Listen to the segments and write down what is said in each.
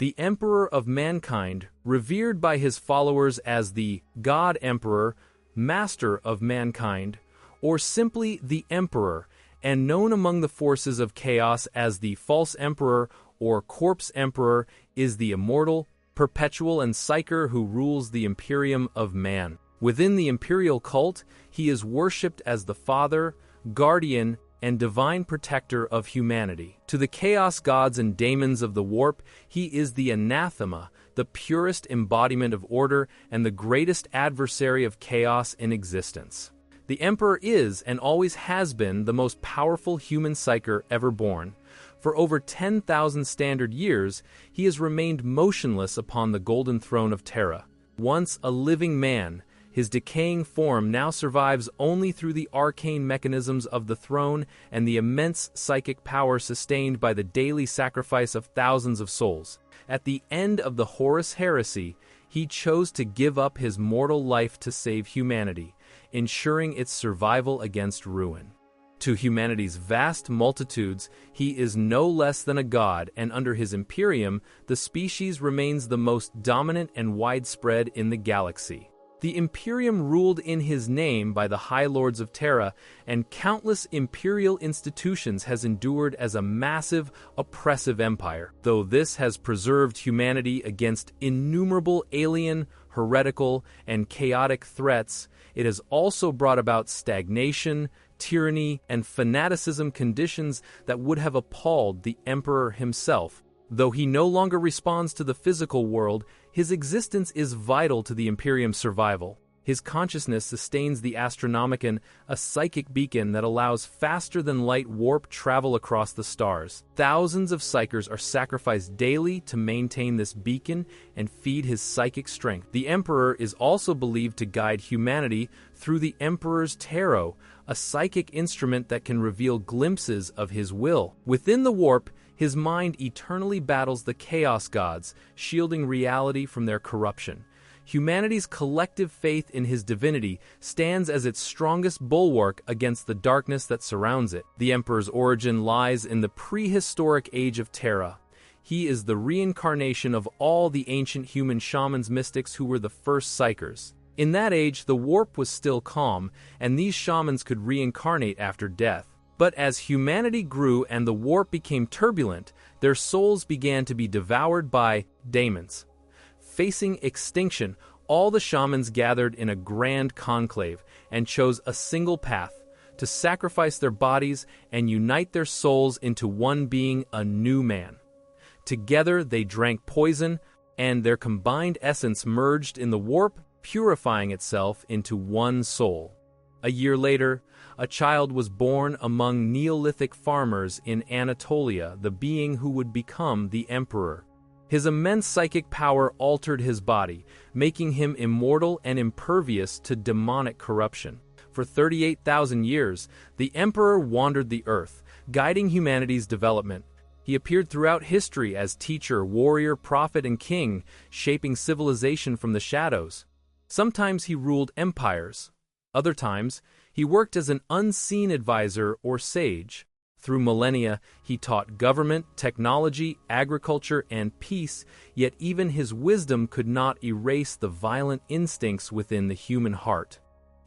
the Emperor of Mankind, revered by his followers as the God Emperor, Master of Mankind, or simply the Emperor, and known among the forces of chaos as the False Emperor or Corpse Emperor, is the immortal, perpetual and psyker who rules the Imperium of Man. Within the imperial cult, he is worshipped as the father, guardian, and divine protector of humanity. To the chaos gods and daemons of the warp, he is the anathema, the purest embodiment of order and the greatest adversary of chaos in existence. The Emperor is, and always has been, the most powerful human psyker ever born. For over 10,000 standard years, he has remained motionless upon the golden throne of Terra. Once a living man, his decaying form now survives only through the arcane mechanisms of the throne and the immense psychic power sustained by the daily sacrifice of thousands of souls. At the end of the Horus Heresy, he chose to give up his mortal life to save humanity, ensuring its survival against ruin. To humanity's vast multitudes, he is no less than a god, and under his imperium, the species remains the most dominant and widespread in the galaxy. The Imperium ruled in his name by the High Lords of Terra, and countless imperial institutions has endured as a massive, oppressive empire. Though this has preserved humanity against innumerable alien, heretical, and chaotic threats, it has also brought about stagnation, tyranny, and fanaticism conditions that would have appalled the Emperor himself. Though he no longer responds to the physical world, his existence is vital to the Imperium's survival. His consciousness sustains the Astronomicon, a psychic beacon that allows faster-than-light warp travel across the stars. Thousands of psykers are sacrificed daily to maintain this beacon and feed his psychic strength. The Emperor is also believed to guide humanity through the Emperor's Tarot, a psychic instrument that can reveal glimpses of his will. Within the warp, his mind eternally battles the chaos gods, shielding reality from their corruption. Humanity's collective faith in his divinity stands as its strongest bulwark against the darkness that surrounds it. The Emperor's origin lies in the prehistoric age of Terra. He is the reincarnation of all the ancient human shamans mystics who were the first psykers. In that age, the warp was still calm, and these shamans could reincarnate after death. But as humanity grew and the warp became turbulent, their souls began to be devoured by daemons. Facing extinction, all the shamans gathered in a grand conclave and chose a single path: to sacrifice their bodies and unite their souls into one being, a new man. Together they drank poison, and their combined essence merged in the warp, purifying itself into one soul. A year later, a child was born among Neolithic farmers in Anatolia, the being who would become the Emperor. His immense psychic power altered his body, making him immortal and impervious to demonic corruption. For 38,000 years, the Emperor wandered the earth, guiding humanity's development. He appeared throughout history as teacher, warrior, prophet, and king, shaping civilization from the shadows. Sometimes he ruled empires. Other times, he worked as an unseen advisor or sage. Through millennia, he taught government, technology, agriculture, and peace, yet even his wisdom could not erase the violent instincts within the human heart.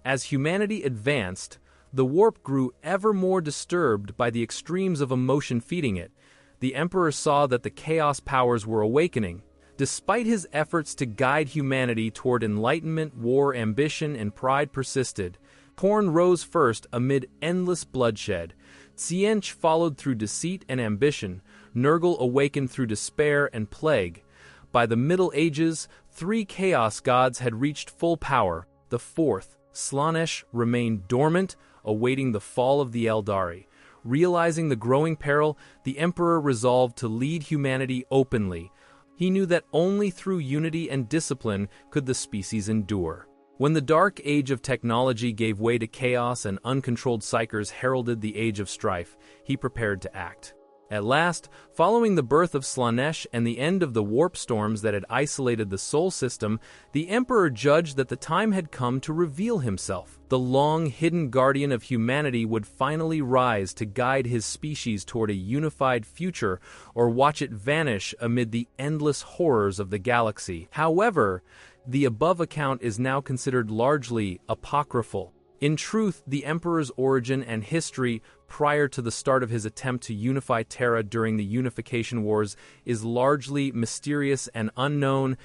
As humanity advanced, the warp grew ever more disturbed by the extremes of emotion feeding it. The Emperor saw that the chaos powers were awakening. Despite his efforts to guide humanity toward enlightenment, war, ambition, and pride persisted. Porn rose first amid endless bloodshed. Tsiench followed through deceit and ambition. Nurgle awakened through despair and plague. By the Middle Ages, 3 chaos gods had reached full power. The fourth, Slaanesh, remained dormant, awaiting the fall of the Eldari. Realizing the growing peril, the Emperor resolved to lead humanity openly. He knew that only through unity and discipline could the species endure. When the dark age of technology gave way to chaos and uncontrolled psykers heralded the age of strife, he prepared to act. At last, following the birth of Slaanesh and the end of the warp storms that had isolated the Sol system, the Emperor judged that the time had come to reveal himself. The long-hidden guardian of humanity would finally rise to guide his species toward a unified future or watch it vanish amid the endless horrors of the galaxy. However, the above account is now considered largely apocryphal. In truth, the Emperor's origin and history prior to the start of his attempt to unify Terra during the Unification Wars is largely mysterious and unknown,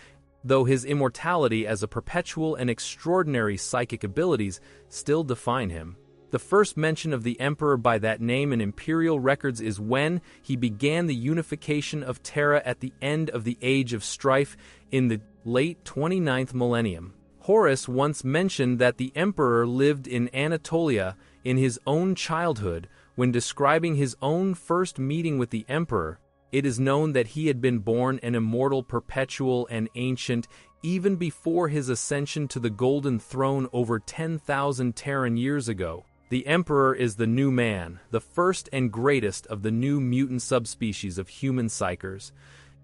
though his immortality as a perpetual and extraordinary psychic abilities still define him. The first mention of the Emperor by that name in imperial records is when he began the unification of Terra at the end of the Age of Strife in the late 29th millennium. Horus once mentioned that the Emperor lived in Anatolia in his own childhood. When describing his own first meeting with the Emperor, it is known that he had been born an immortal, perpetual, and ancient even before his ascension to the Golden Throne over 10,000 Terran years ago. The Emperor is the new man, the first and greatest of the new mutant subspecies of human psychers.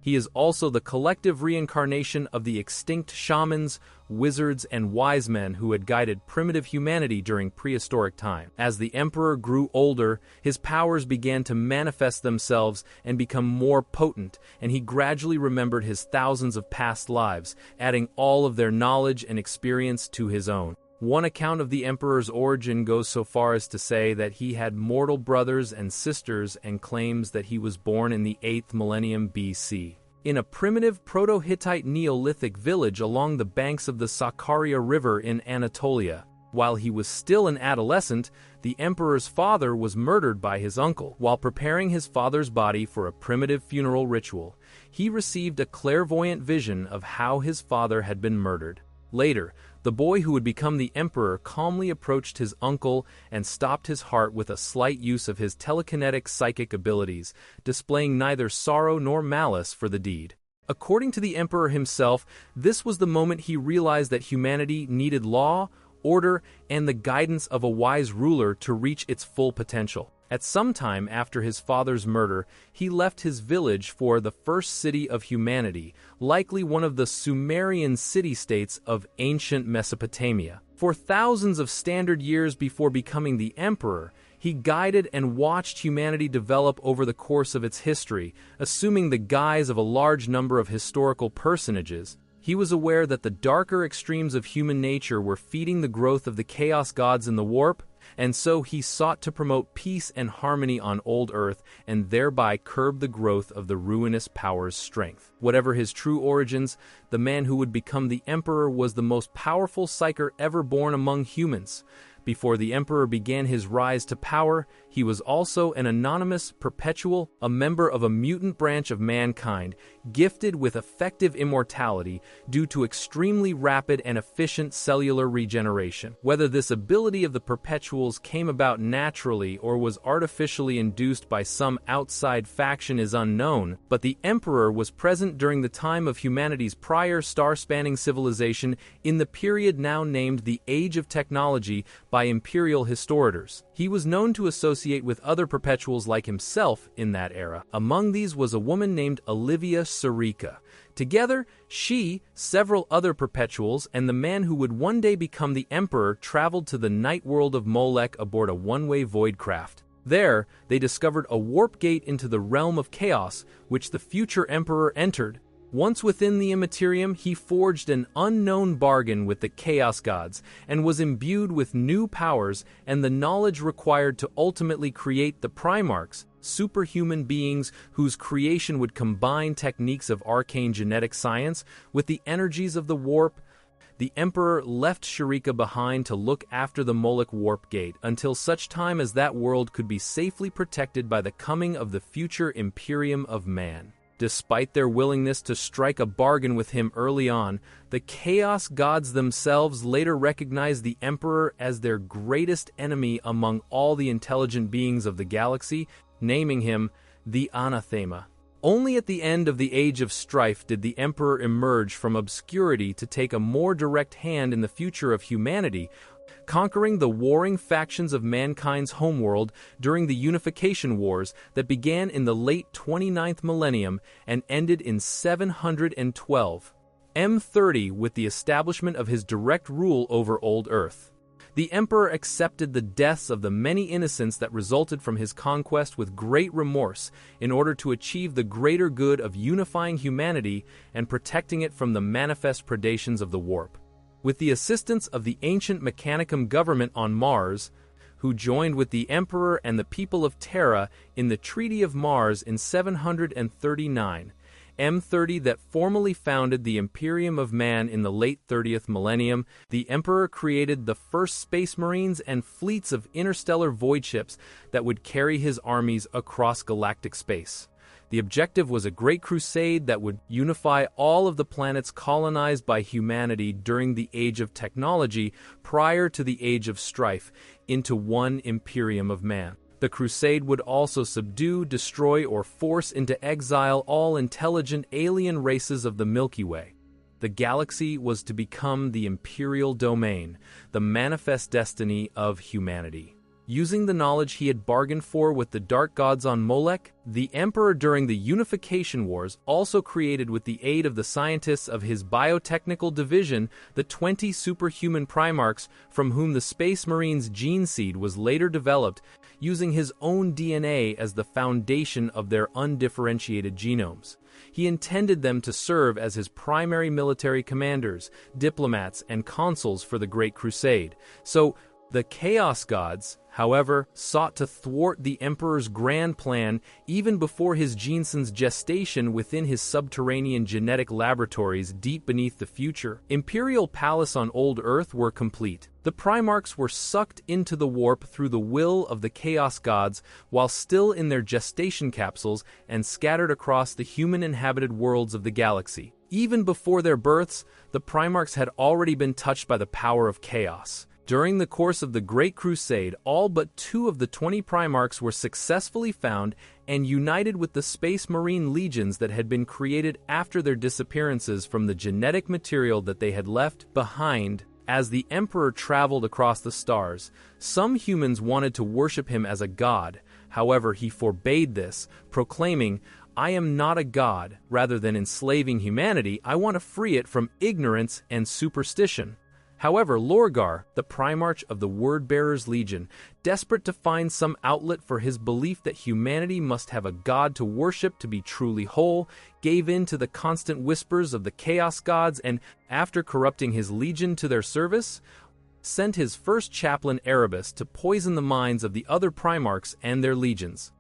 He is also the collective reincarnation of the extinct shamans, wizards, and wise men who had guided primitive humanity during prehistoric time. As the Emperor grew older, his powers began to manifest themselves and become more potent, and he gradually remembered his thousands of past lives, adding all of their knowledge and experience to his own. One account of the Emperor's origin goes so far as to say that he had mortal brothers and sisters and claims that he was born in the 8th millennium BC. In a primitive Proto-Hittite Neolithic village along the banks of the Sakarya River in Anatolia. While he was still an adolescent, the Emperor's father was murdered by his uncle. While preparing his father's body for a primitive funeral ritual, he received a clairvoyant vision of how his father had been murdered. Later, the boy who would become the Emperor calmly approached his uncle and stopped his heart with a slight use of his telekinetic psychic abilities, displaying neither sorrow nor malice for the deed. According to the Emperor himself, this was the moment he realized that humanity needed law, order, and the guidance of a wise ruler to reach its full potential. At some time after his father's murder, he left his village for the first city of humanity, likely one of the Sumerian city-states of ancient Mesopotamia. For thousands of standard years before becoming the Emperor, he guided and watched humanity develop over the course of its history, assuming the guise of a large number of historical personages. He was aware that the darker extremes of human nature were feeding the growth of the chaos gods in the warp, and so he sought to promote peace and harmony on old Earth and thereby curb the growth of the ruinous power's strength. Whatever his true origins, the man who would become the Emperor was the most powerful psyker ever born among humans. Before the Emperor began his rise to power, he was also an anonymous perpetual, a member of a mutant branch of mankind, gifted with effective immortality due to extremely rapid and efficient cellular regeneration. Whether this ability of the perpetuals came about naturally or was artificially induced by some outside faction is unknown, but the Emperor was present during the time of humanity's prior star-spanning civilization in the period now named the Age of Technology by imperial historians. He was known to associate with other perpetuals like himself in that era. Among these was a woman named Olivia Sirica. Together, she, several other perpetuals, and the man who would one day become the Emperor traveled to the night world of Molech aboard a one-way void craft. There, they discovered a warp gate into the realm of chaos, which the future Emperor entered. Once within the Immaterium, he forged an unknown bargain with the Chaos Gods and was imbued with new powers and the knowledge required to ultimately create the Primarchs, superhuman beings whose creation would combine techniques of arcane genetic science with the energies of the warp. The Emperor left Sharika behind to look after the Moloch Warp Gate until such time as that world could be safely protected by the coming of the future Imperium of Man. Despite their willingness to strike a bargain with him early on, the Chaos Gods themselves later recognized the Emperor as their greatest enemy among all the intelligent beings of the galaxy, naming him the Anathema. Only at the end of the Age of Strife did the Emperor emerge from obscurity to take a more direct hand in the future of humanity, conquering the warring factions of mankind's homeworld during the Unification Wars that began in the late 29th millennium and ended in 712. M30 with the establishment of his direct rule over Old Earth. The Emperor accepted the deaths of the many innocents that resulted from his conquest with great remorse in order to achieve the greater good of unifying humanity and protecting it from the manifest predations of the warp. With the assistance of the ancient Mechanicum government on Mars, who joined with the Emperor and the people of Terra in the Treaty of Mars in 739, M30 that formally founded the Imperium of Man in the late 30th millennium, the Emperor created the first space marines and fleets of interstellar void ships that would carry his armies across galactic space. The objective was a great crusade that would unify all of the planets colonized by humanity during the Age of Technology prior to the Age of Strife into one Imperium of Man. The crusade would also subdue, destroy, or force into exile all intelligent alien races of the Milky Way. The galaxy was to become the imperial domain, the manifest destiny of humanity. Using the knowledge he had bargained for with the dark gods on Molech, the Emperor during the Unification Wars also created with the aid of the scientists of his biotechnical division the 20 superhuman Primarchs from whom the Space Marines' gene seed was later developed, using his own DNA as the foundation of their undifferentiated genomes. He intended them to serve as his primary military commanders, diplomats, and consuls for the Great Crusade. So, the Chaos Gods, however, sought to thwart the Emperor's grand plan even before his Jeanson's gestation within his subterranean genetic laboratories deep beneath the future Imperial Palace on Old Earth were complete. The Primarchs were sucked into the warp through the will of the Chaos Gods while still in their gestation capsules and scattered across the human-inhabited worlds of the galaxy. Even before their births, the Primarchs had already been touched by the power of chaos. During the course of the Great Crusade, all but 2 of the 20 Primarchs were successfully found and united with the Space Marine legions that had been created after their disappearances from the genetic material that they had left behind. As the Emperor traveled across the stars, some humans wanted to worship him as a god. However, he forbade this, proclaiming, "I am not a god. Rather than enslaving humanity, I want to free it from ignorance and superstition." However, Lorgar, the Primarch of the Word-Bearers Legion, desperate to find some outlet for his belief that humanity must have a god to worship to be truly whole, gave in to the constant whispers of the Chaos Gods and, after corrupting his legion to their service, sent his first chaplain Erebus to poison the minds of the other Primarchs and their legions.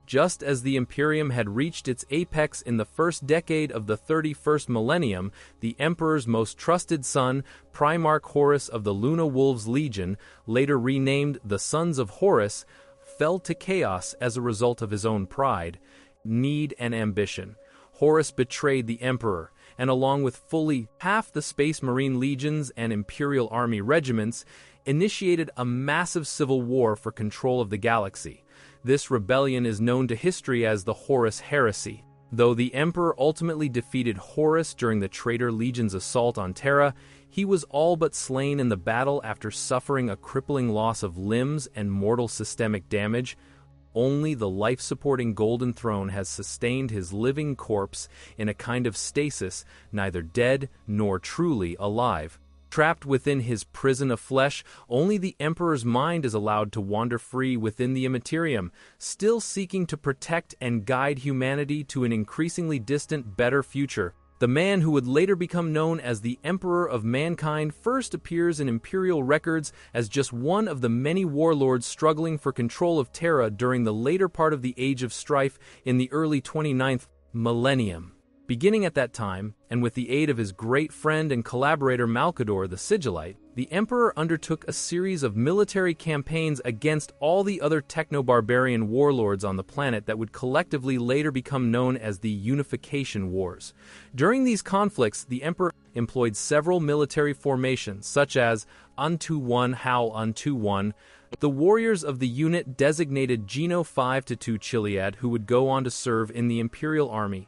Just as the Imperium had reached its apex in the first decade of the 31st millennium, the Emperor's most trusted son, Primarch Horus of the Luna Wolves Legion, later renamed the Sons of Horus, fell to chaos as a result of his own pride, need, and ambition. Horus betrayed the Emperor, and along with fully half the Space Marine legions and Imperial Army regiments, initiated a massive civil war for control of the galaxy. This rebellion is known to history as the Horus Heresy. Though the Emperor ultimately defeated Horus during the traitor legion's assault on Terra, he was all but slain in the battle after suffering a crippling loss of limbs and mortal systemic damage. Only the life-supporting Golden Throne has sustained his living corpse in a kind of stasis, neither dead nor truly alive. Trapped within his prison of flesh, only the Emperor's mind is allowed to wander free within the Immaterium, still seeking to protect and guide humanity to an increasingly distant, better future. The man who would later become known as the Emperor of Mankind first appears in Imperial records as just one of the many warlords struggling for control of Terra during the later part of the Age of Strife in the early 29th millennium. Beginning at that time, and with the aid of his great friend and collaborator Malcador the Sigillite, the Emperor undertook a series of military campaigns against all the other techno-barbarian warlords on the planet that would collectively later become known as the Unification Wars. During these conflicts, the Emperor employed several military formations, such as Unto One, Howl Unto One, the warriors of the unit designated Geno 5-2 Chiliad, who would go on to serve in the Imperial Army.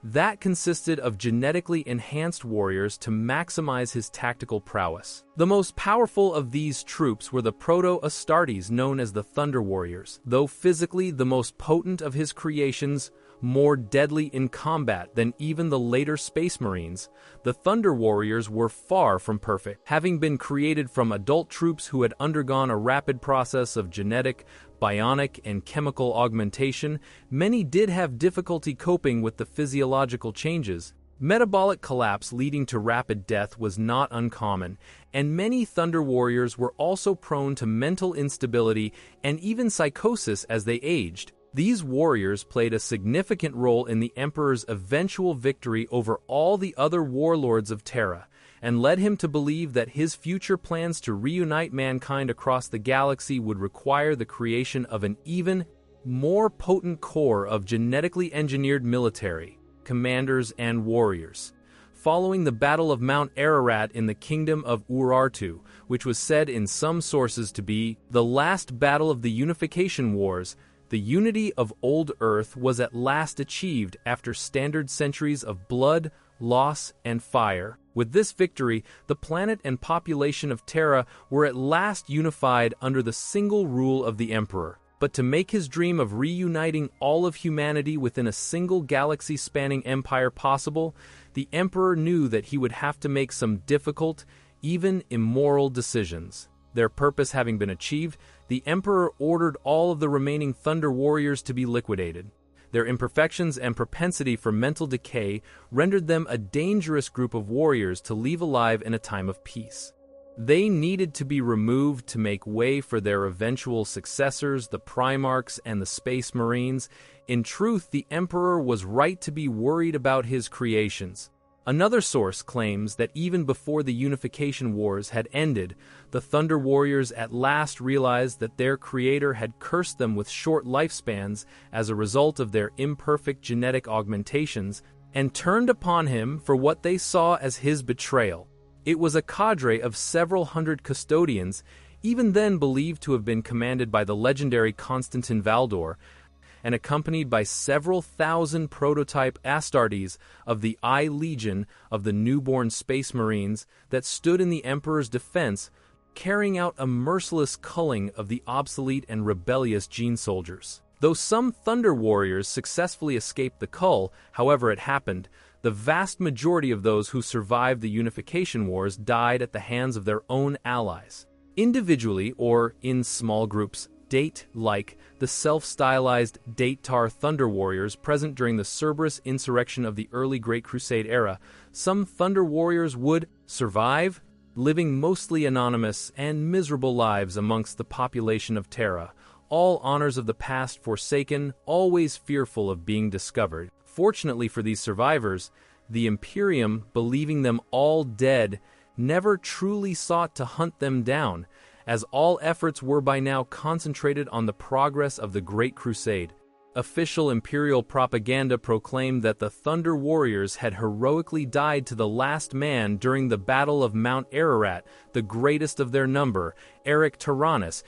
that consisted of genetically enhanced warriors to maximize his tactical prowess. The most powerful of these troops were the Proto-Astartes, known as the Thunder Warriors. Though physically the most potent of his creations, more deadly in combat than even the later Space Marines, the Thunder Warriors were far from perfect. Having been created from adult troops who had undergone a rapid process of genetic, bionic, and chemical augmentation, many did have difficulty coping with the physiological changes. Metabolic collapse leading to rapid death was not uncommon, and many Thunder Warriors were also prone to mental instability and even psychosis as they aged. These warriors played a significant role in the Emperor's eventual victory over all the other warlords of Terra, and led him to believe that his future plans to reunite mankind across the galaxy would require the creation of an even more potent core of genetically engineered military, commanders, and warriors. Following the Battle of Mount Ararat in the Kingdom of Urartu, which was said in some sources to be the last battle of the Unification Wars, the unity of Old Earth was at last achieved after standard centuries of blood, loss, and fire. With this victory, the planet and population of Terra were at last unified under the single rule of the Emperor. But to make his dream of reuniting all of humanity within a single galaxy-spanning empire possible, the Emperor knew that he would have to make some difficult, even immoral decisions. Their purpose having been achieved, the Emperor ordered all of the remaining Thunder Warriors to be liquidated. Their imperfections and propensity for mental decay rendered them a dangerous group of warriors to leave alive in a time of peace. They needed to be removed to make way for their eventual successors, the Primarchs and the Space Marines. In truth, the Emperor was right to be worried about his creations. Another source claims that even before the Unification Wars had ended, the Thunder Warriors at last realized that their creator had cursed them with short lifespans as a result of their imperfect genetic augmentations, and turned upon him for what they saw as his betrayal. It was a cadre of several hundred custodians, even then believed to have been commanded by the legendary Constantin Valdor, and accompanied by several thousand prototype Astartes of the I Legion of the newborn Space Marines that stood in the Emperor's defense, carrying out a merciless culling of the obsolete and rebellious Gene soldiers. Though some Thunder Warriors successfully escaped the cull, however it happened, the vast majority of those who survived the Unification Wars died at the hands of their own allies. Individually or in small groups, like the self-stylized Date-Tar Thunder Warriors present during the Cerberus insurrection of the early Great Crusade era, some Thunder Warriors would survive, living mostly anonymous and miserable lives amongst the population of Terra, all honors of the past forsaken, always fearful of being discovered. Fortunately for these survivors, the Imperium, believing them all dead, never truly sought to hunt them down, as all efforts were by now concentrated on the progress of the Great Crusade. Official Imperial propaganda proclaimed that the Thunder Warriors had heroically died to the last man during the Battle of Mount Ararat, the greatest of their number, Eric Tyrannus,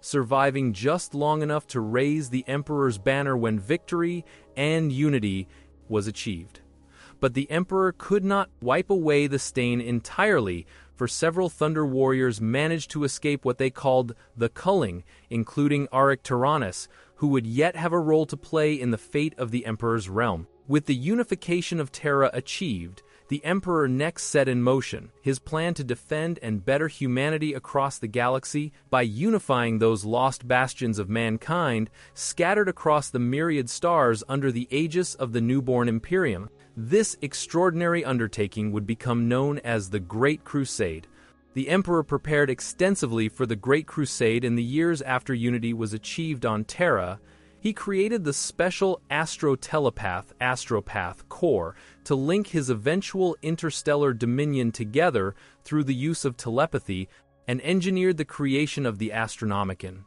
surviving just long enough to raise the Emperor's banner when victory and unity was achieved. But the Emperor could not wipe away the stain entirely, for several Thunder Warriors managed to escape what they called the culling, including Eric Tyrannus, who would yet have a role to play in the fate of the Emperor's realm. With the unification of Terra achieved, the Emperor next set in motion his plan to defend and better humanity across the galaxy by unifying those lost bastions of mankind scattered across the myriad stars under the aegis of the newborn Imperium. This extraordinary undertaking would become known as the Great Crusade. The Emperor prepared extensively for the Great Crusade in the years after unity was achieved on Terra. He created the special Astro-Telepath core to link his eventual interstellar dominion together through the use of telepathy, and engineered the creation of the Astronomicon.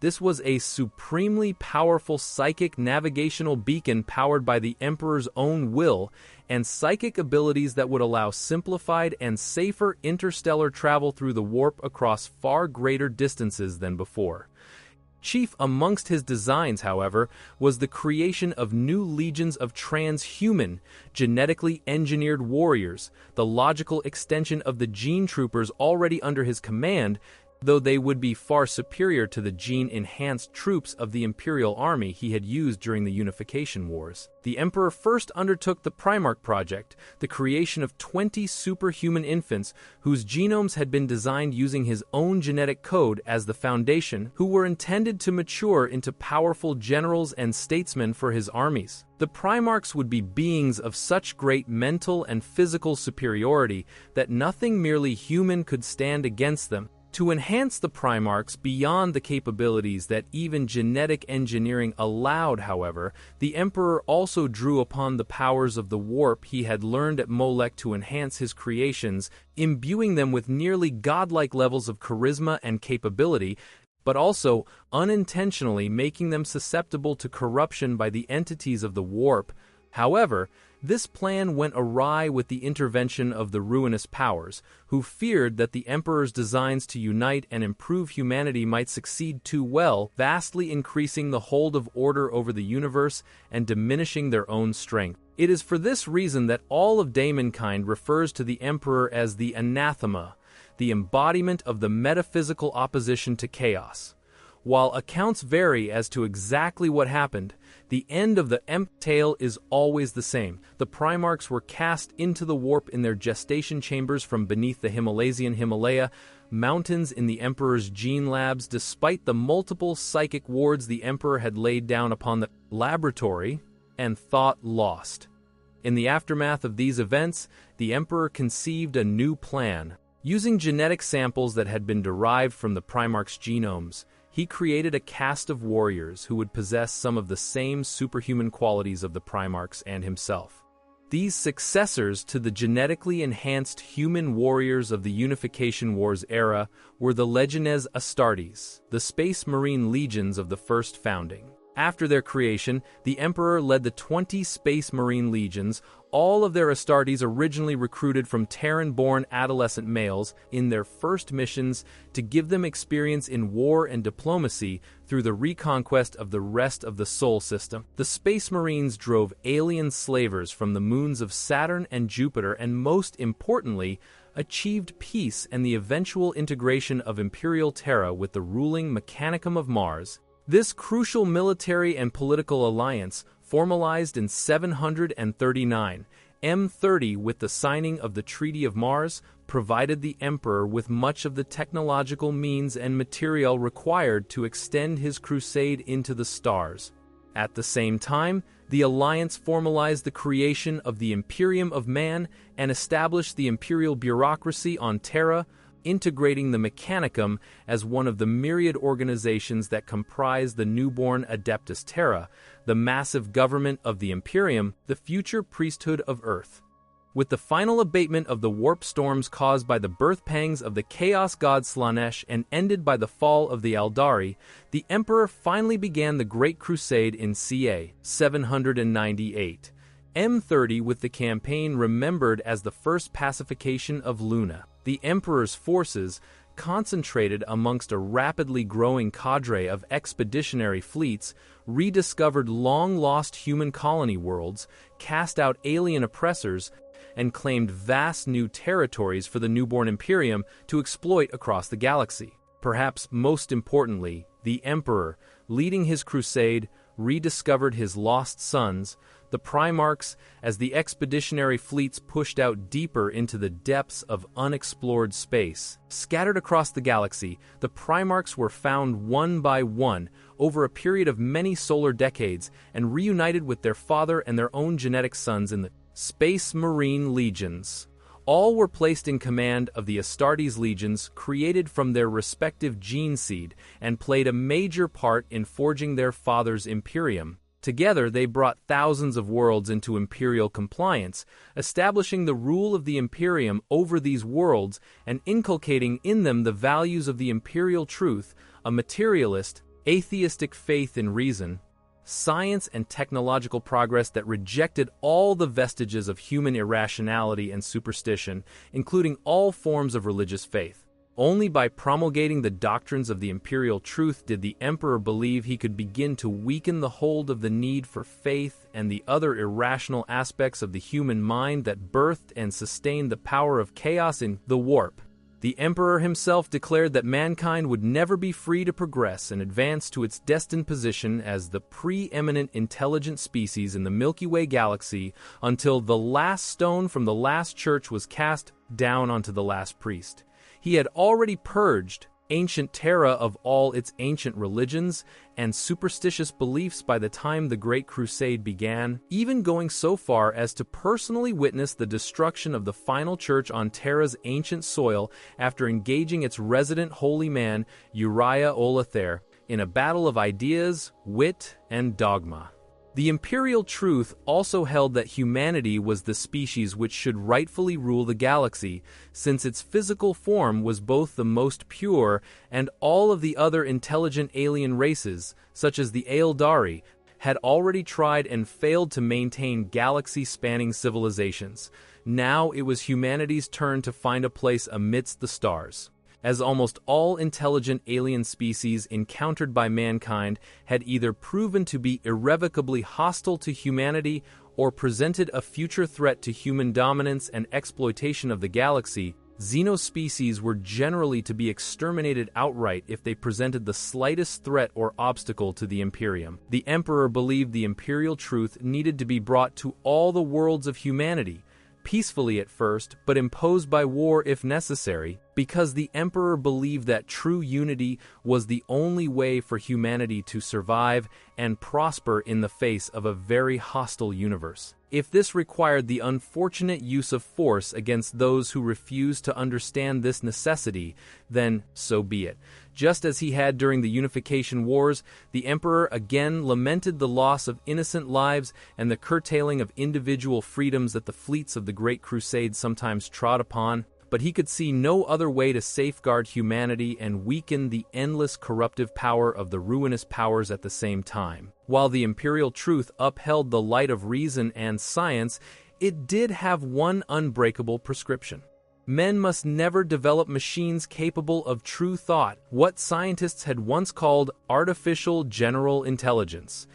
This was a supremely powerful psychic navigational beacon powered by the Emperor's own will and psychic abilities that would allow simplified and safer interstellar travel through the warp across far greater distances than before. Chief amongst his designs, however, was the creation of new legions of transhuman, genetically engineered warriors, the logical extension of the gene troopers already under his command, though they would be far superior to the gene-enhanced troops of the Imperial Army he had used during the Unification Wars. The Emperor first undertook the Primarch Project, the creation of 20 superhuman infants whose genomes had been designed using his own genetic code as the foundation, who were intended to mature into powerful generals and statesmen for his armies. The Primarchs would be beings of such great mental and physical superiority that nothing merely human could stand against them. To enhance the Primarchs beyond the capabilities that even genetic engineering allowed, however, the Emperor also drew upon the powers of the warp he had learned at Molech to enhance his creations, imbuing them with nearly godlike levels of charisma and capability, but also unintentionally making them susceptible to corruption by the entities of the warp. However, this plan went awry with the intervention of the ruinous powers, who feared that the Emperor's designs to unite and improve humanity might succeed too well, vastly increasing the hold of order over the universe and diminishing their own strength. It is for this reason that all of Daemonkind refers to the Emperor as the anathema, the embodiment of the metaphysical opposition to chaos. While accounts vary as to exactly what happened, the end of the Emp tale is always the same. The Primarchs were cast into the warp in their gestation chambers from beneath the Himalaya mountains in the Emperor's gene labs, despite the multiple psychic wards the Emperor had laid down upon the laboratory, and thought lost. In the aftermath of these events, the Emperor conceived a new plan. Using genetic samples that had been derived from the Primarchs' genomes, he created a caste of warriors who would possess some of the same superhuman qualities of the Primarchs and himself. These successors to the genetically enhanced human warriors of the Unification Wars era were the Legiones Astartes, the Space Marine legions of the first founding. After their creation, the Emperor led the 20 Space Marine legions, all of their Astartes originally recruited from Terran-born adolescent males, in their first missions to give them experience in war and diplomacy through the reconquest of the rest of the Sol system. The Space Marines drove alien slavers from the moons of Saturn and Jupiter and, most importantly, achieved peace and the eventual integration of Imperial Terra with the ruling Mechanicum of Mars. This crucial military and political alliance, formalized in 739 M30 with the signing of the Treaty of Mars, provided the Emperor with much of the technological means and material required to extend his crusade into the stars. At the same time, the alliance formalized the creation of the Imperium of Man and established the imperial bureaucracy on Terra, integrating the Mechanicum as one of the myriad organizations that comprise the newborn Adeptus Terra, the massive government of the Imperium, the future priesthood of Earth. With the final abatement of the warp storms caused by the birth pangs of the chaos god Slanesh and ended by the fall of the Aldari, the Emperor finally began the Great Crusade in ca. 798. M30 with the campaign remembered as the first pacification of Luna. The Emperor's forces, concentrated amongst a rapidly growing cadre of expeditionary fleets, rediscovered long-lost human colony worlds, cast out alien oppressors, and claimed vast new territories for the newborn Imperium to exploit across the galaxy. Perhaps most importantly, the Emperor, leading his crusade, rediscovered his lost sons, the Primarchs, as the expeditionary fleets pushed out deeper into the depths of unexplored space. Scattered across the galaxy, the Primarchs were found one by one over a period of many solar decades and reunited with their father and their own genetic sons in the Space Marine legions. All were placed in command of the Astartes legions created from their respective gene seed and played a major part in forging their father's Imperium. Together, they brought thousands of worlds into imperial compliance, establishing the rule of the Imperium over these worlds and inculcating in them the values of the imperial truth, a materialist, atheistic faith in reason, science and technological progress that rejected all the vestiges of human irrationality and superstition, including all forms of religious faith. Only by promulgating the doctrines of the imperial truth did the emperor believe he could begin to weaken the hold of the need for faith and the other irrational aspects of the human mind that birthed and sustained the power of chaos in the warp. The emperor himself declared that mankind would never be free to progress and advance to its destined position as the preeminent intelligent species in the Milky Way galaxy until the last stone from the last church was cast down onto the last priest. He had already purged ancient Terra of all its ancient religions and superstitious beliefs by the time the Great Crusade began, even going so far as to personally witness the destruction of the final church on Terra's ancient soil after engaging its resident holy man, Uriah Olather, in a battle of ideas, wit, and dogma. The imperial truth also held that humanity was the species which should rightfully rule the galaxy, since its physical form was both the most pure and all of the other intelligent alien races, such as the Aeldari, had already tried and failed to maintain galaxy-spanning civilizations. Now it was humanity's turn to find a place amidst the stars. As almost all intelligent alien species encountered by mankind had either proven to be irrevocably hostile to humanity or presented a future threat to human dominance and exploitation of the galaxy, xenospecies were generally to be exterminated outright if they presented the slightest threat or obstacle to the Imperium. The Emperor believed the imperial truth needed to be brought to all the worlds of humanity, peacefully at first, but imposed by war if necessary, because the Emperor believed that true unity was the only way for humanity to survive and prosper in the face of a very hostile universe. If this required the unfortunate use of force against those who refused to understand this necessity, then so be it. Just as he had during the Unification Wars, the Emperor again lamented the loss of innocent lives and the curtailing of individual freedoms that the fleets of the Great Crusade sometimes trod upon, but he could see no other way to safeguard humanity and weaken the endless corruptive power of the ruinous powers at the same time. While the imperial truth upheld the light of reason and science, it did have one unbreakable prescription. Men must never develop machines capable of true thought, what scientists had once called artificial general intelligence.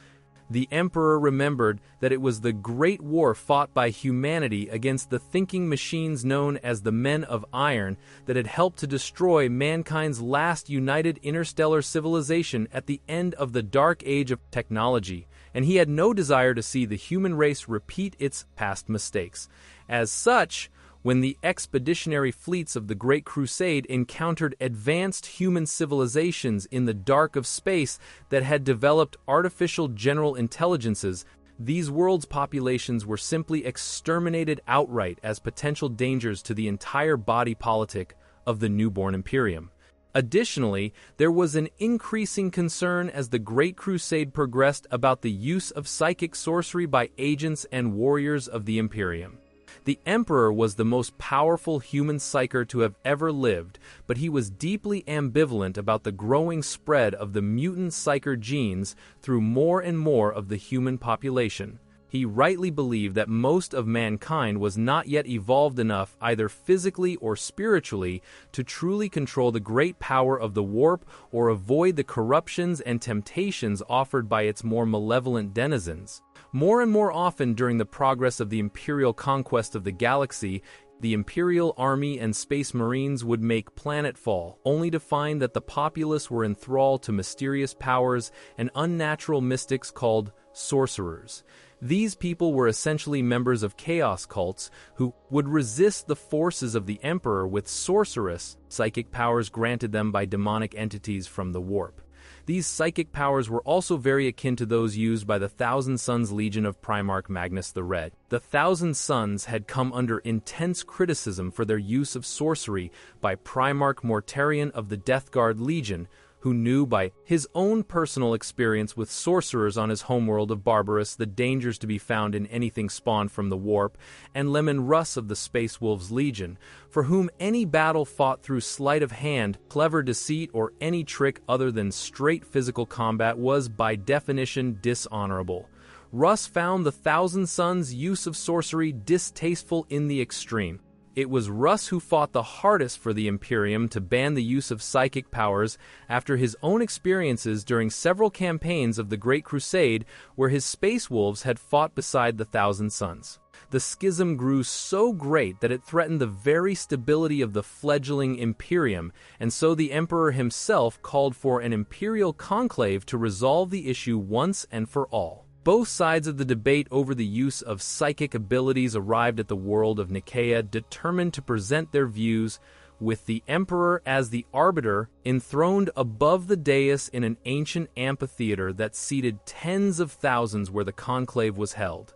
The Emperor remembered that it was the great war fought by humanity against the thinking machines known as the Men of Iron that had helped to destroy mankind's last united interstellar civilization at the end of the dark age of technology, and he had no desire to see the human race repeat its past mistakes. As such, when the expeditionary fleets of the Great Crusade encountered advanced human civilizations in the dark of space that had developed artificial general intelligences, these worlds' populations were simply exterminated outright as potential dangers to the entire body politic of the newborn Imperium. Additionally, there was an increasing concern as the Great Crusade progressed about the use of psychic sorcery by agents and warriors of the Imperium. The Emperor was the most powerful human psyker to have ever lived, but he was deeply ambivalent about the growing spread of the mutant psyker genes through more and more of the human population. He rightly believed that most of mankind was not yet evolved enough, either physically or spiritually, to truly control the great power of the warp or avoid the corruptions and temptations offered by its more malevolent denizens. More and more often during the progress of the imperial conquest of the galaxy, the Imperial Army and Space Marines would make planetfall, only to find that the populace were enthralled to mysterious powers and unnatural mystics called sorcerers. These people were essentially members of chaos cults who would resist the forces of the Emperor with sorcerous, psychic powers granted them by demonic entities from the warp. These psychic powers were also very akin to those used by the Thousand Sons Legion of Primarch Magnus the Red. The Thousand Sons had come under intense criticism for their use of sorcery by Primarch Mortarion of the Death Guard Legion, who knew by his own personal experience with sorcerers on his homeworld of Barbarous the dangers to be found in anything spawned from the warp, and Lemon Russ of the Space Wolves Legion, for whom any battle fought through sleight of hand, clever deceit, or any trick other than straight physical combat was by definition dishonorable. Russ found the Thousand Sons' use of sorcery distasteful in the extreme. It was Rus who fought the hardest for the Imperium to ban the use of psychic powers after his own experiences during several campaigns of the Great Crusade where his space wolves had fought beside the Thousand Suns. The schism grew so great that it threatened the very stability of the fledgling Imperium, and so the Emperor himself called for an imperial conclave to resolve the issue once and for all. Both sides of the debate over the use of psychic abilities arrived at the world of Nicaea determined to present their views, with the Emperor as the arbiter enthroned above the dais in an ancient amphitheater that seated tens of thousands where the conclave was held.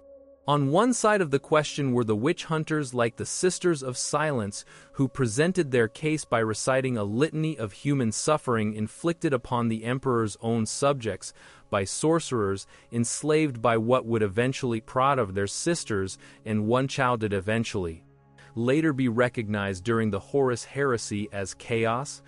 On one side of the question were the witch hunters like the Sisters of Silence, who presented their case by reciting a litany of human suffering inflicted upon the emperor's own subjects by sorcerers enslaved by what would eventually prod of their sisters, and one child did eventually later be recognized during the Horus Heresy as chaos,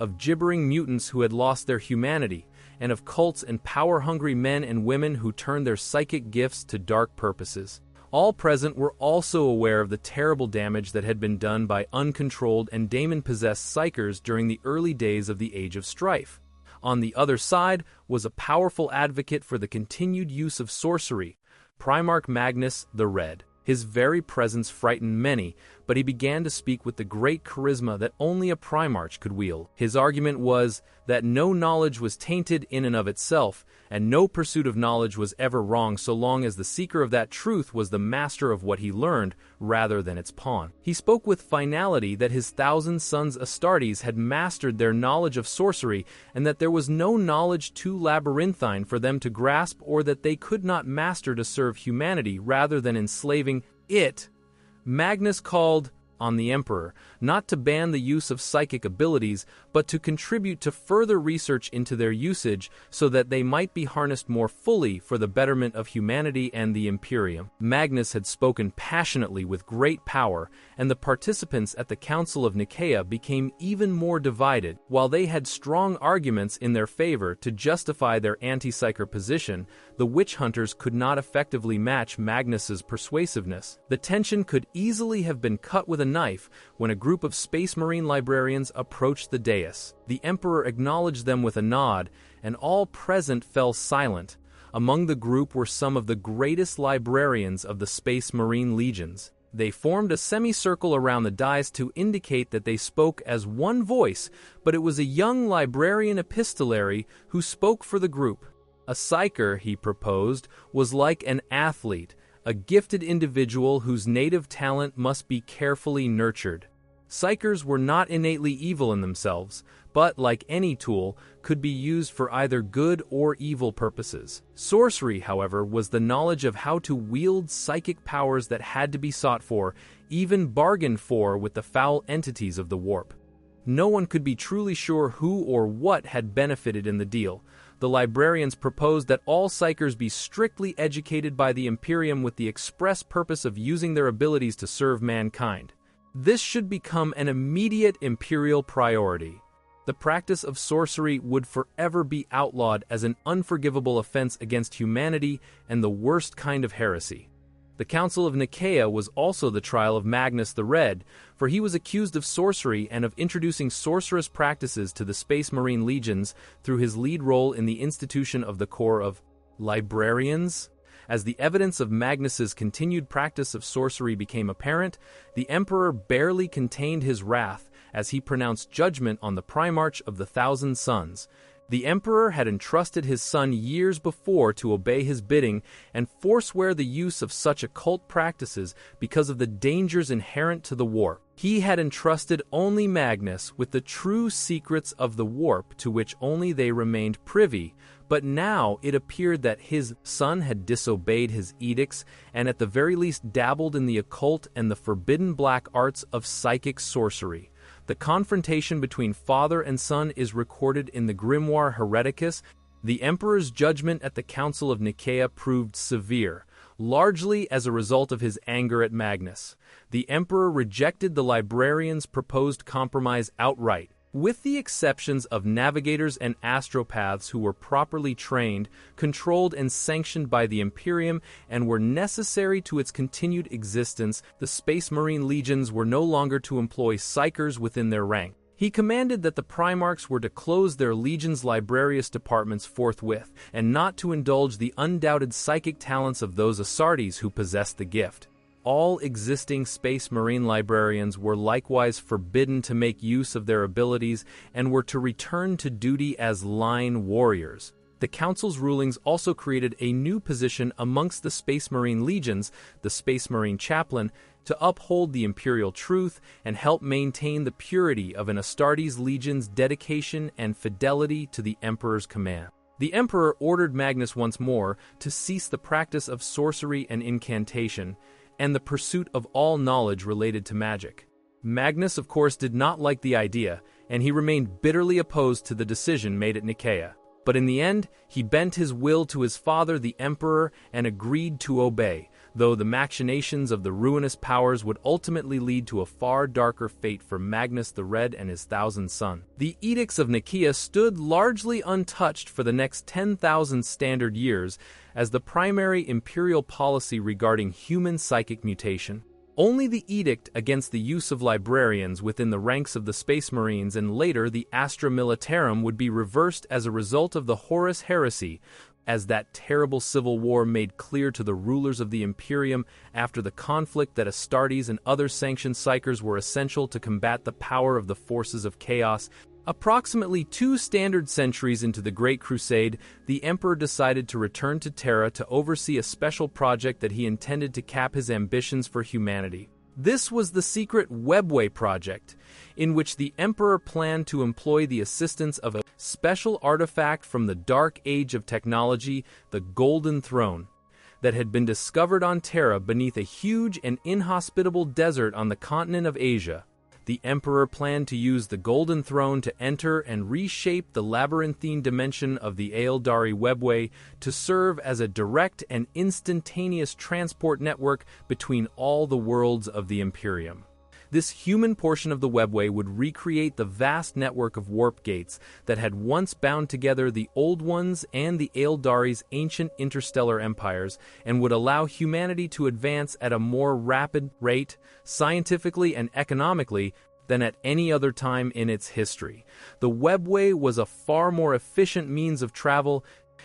of gibbering mutants who had lost their humanity, and of cults and power-hungry men and women who turned their psychic gifts to dark purposes. All present were also aware of the terrible damage that had been done by uncontrolled and daemon-possessed psychers during the early days of the Age of Strife. On the other side was a powerful advocate for the continued use of sorcery, Primarch Magnus the Red. His very presence frightened many, but he began to speak with the great charisma that only a Primarch could wield. His argument was that no knowledge was tainted in and of itself, and no pursuit of knowledge was ever wrong so long as the seeker of that truth was the master of what he learned, rather than its pawn. He spoke with finality that his Thousand Sons Astartes had mastered their knowledge of sorcery, and that there was no knowledge too labyrinthine for them to grasp or that they could not master to serve humanity rather than enslaving it. Magnus called on the Emperor not to ban the use of psychic abilities, but to contribute to further research into their usage so that they might be harnessed more fully for the betterment of humanity and the Imperium. Magnus had spoken passionately with great power, and the participants at the Council of Nicaea became even more divided. While they had strong arguments in their favor to justify their anti-psyker position, the witch hunters could not effectively match Magnus's persuasiveness. The tension could easily have been cut with a knife when a group of Space Marine librarians approached the dais. The Emperor acknowledged them with a nod, and all present fell silent. Among the group were some of the greatest librarians of the Space Marine legions. They formed a semicircle around the dais to indicate that they spoke as one voice, but it was a young librarian epistolary who spoke for the group. A psyker, he proposed, was like an athlete, a gifted individual whose native talent must be carefully nurtured. Psychers were not innately evil in themselves, but, like any tool, could be used for either good or evil purposes. Sorcery, however, was the knowledge of how to wield psychic powers that had to be sought for, even bargained for with the foul entities of the warp. No one could be truly sure who or what had benefited in the deal. The librarians proposed that all psychers be strictly educated by the Imperium with the express purpose of using their abilities to serve mankind. This should become an immediate imperial priority. The practice of sorcery would forever be outlawed as an unforgivable offense against humanity and the worst kind of heresy. The Council of Nicaea was also the trial of Magnus the Red, for he was accused of sorcery and of introducing sorcerous practices to the Space Marine legions through his lead role in the institution of the Corps of Librarians. As the evidence of Magnus's continued practice of sorcery became apparent, the Emperor barely contained his wrath as he pronounced judgment on the Primarch of the Thousand Sons. The Emperor had entrusted his son years before to obey his bidding and forswear the use of such occult practices because of the dangers inherent to the warp. He had entrusted only Magnus with the true secrets of the warp to which only they remained privy, but now it appeared that his son had disobeyed his edicts and at the very least dabbled in the occult and the forbidden black arts of psychic sorcery. The confrontation between father and son is recorded in the Grimoire Hereticus. The Emperor's judgment at the Council of Nicaea proved severe, largely as a result of his anger at Magnus. The Emperor rejected the librarians' proposed compromise outright. With the exceptions of navigators and astropaths who were properly trained, controlled and sanctioned by the Imperium and were necessary to its continued existence, the Space Marine legions were no longer to employ psychers within their rank. He commanded that the Primarchs were to close their legion's librarius departments forthwith, and not to indulge the undoubted psychic talents of those Astartes who possessed the gift. All existing Space Marine librarians were likewise forbidden to make use of their abilities and were to return to duty as line warriors. The Council's rulings also created a new position amongst the Space Marine legions, the Space Marine Chaplain, to uphold the Imperial truth and help maintain the purity of an Astartes legion's dedication and fidelity to the Emperor's command. The Emperor ordered Magnus once more to cease the practice of sorcery and incantation, and the pursuit of all knowledge related to magic. Magnus, of course, did not like the idea, and he remained bitterly opposed to the decision made at Nicaea. But in the end, he bent his will to his father, the Emperor, and agreed to obey, though the machinations of the ruinous powers would ultimately lead to a far darker fate for Magnus the Red and his 1,000 sons. The edicts of Nicaea stood largely untouched for the next 10,000 standard years as the primary imperial policy regarding human psychic mutation. Only the edict against the use of librarians within the ranks of the Space Marines and later the Astra Militarum would be reversed as a result of the Horus Heresy, as that terrible civil war made clear to the rulers of the Imperium after the conflict that Astartes and other sanctioned psychers were essential to combat the power of the forces of chaos. Approximately 2 standard centuries into the Great Crusade, the Emperor decided to return to Terra to oversee a special project that he intended to cap his ambitions for humanity. This was the secret Webway project, in which the Emperor planned to employ the assistance of a special artifact from the Dark Age of technology, the Golden Throne, that had been discovered on Terra beneath a huge and inhospitable desert on the continent of Asia. The Emperor planned to use the Golden Throne to enter and reshape the labyrinthine dimension of the Aeldari Webway to serve as a direct and instantaneous transport network between all the worlds of the Imperium. This human portion of the Webway would recreate the vast network of warp gates that had once bound together the Old Ones and the Aeldari's ancient interstellar empires and would allow humanity to advance at a more rapid rate, scientifically and economically, than at any other time in its history. The Webway was a far more efficient means of travel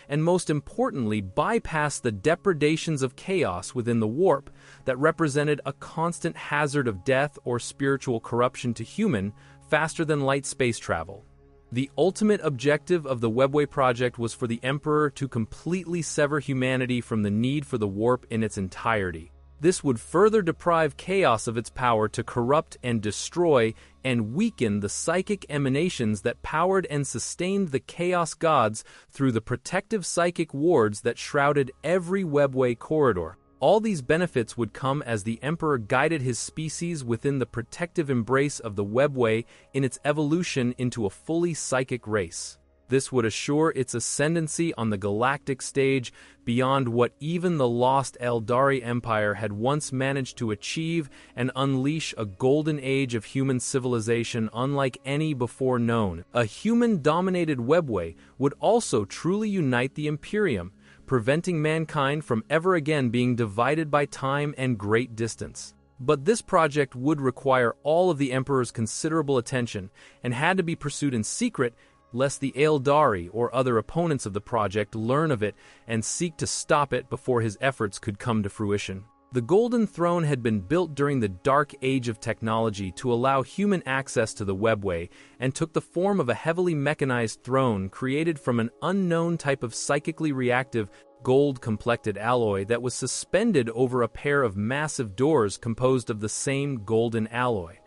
and most importantly bypassed the depredations of chaos within the warp that represented a constant hazard of death or spiritual corruption to human, faster-than-light space travel. The ultimate objective of the Webway project was for the Emperor to completely sever humanity from the need for the warp in its entirety. This would further deprive chaos of its power to corrupt and destroy and weaken the psychic emanations that powered and sustained the chaos gods through the protective psychic wards that shrouded every Webway corridor. All these benefits would come as the Emperor guided his species within the protective embrace of the Webway in its evolution into a fully psychic race. This would assure its ascendancy on the galactic stage beyond what even the lost Aeldari Empire had once managed to achieve and unleash a golden age of human civilization unlike any before known. A human-dominated Webway would also truly unite the Imperium, preventing mankind from ever again being divided by time and great distance. But this project would require all of the Emperor's considerable attention and had to be pursued in secret lest the Aeldari or other opponents of the project learn of it and seek to stop it before his efforts could come to fruition. The Golden Throne had been built during the Dark Age of technology to allow human access to the Webway and took the form of a heavily mechanized throne created from an unknown type of psychically reactive gold-complected alloy that was suspended over a pair of massive doors composed of the same golden alloy.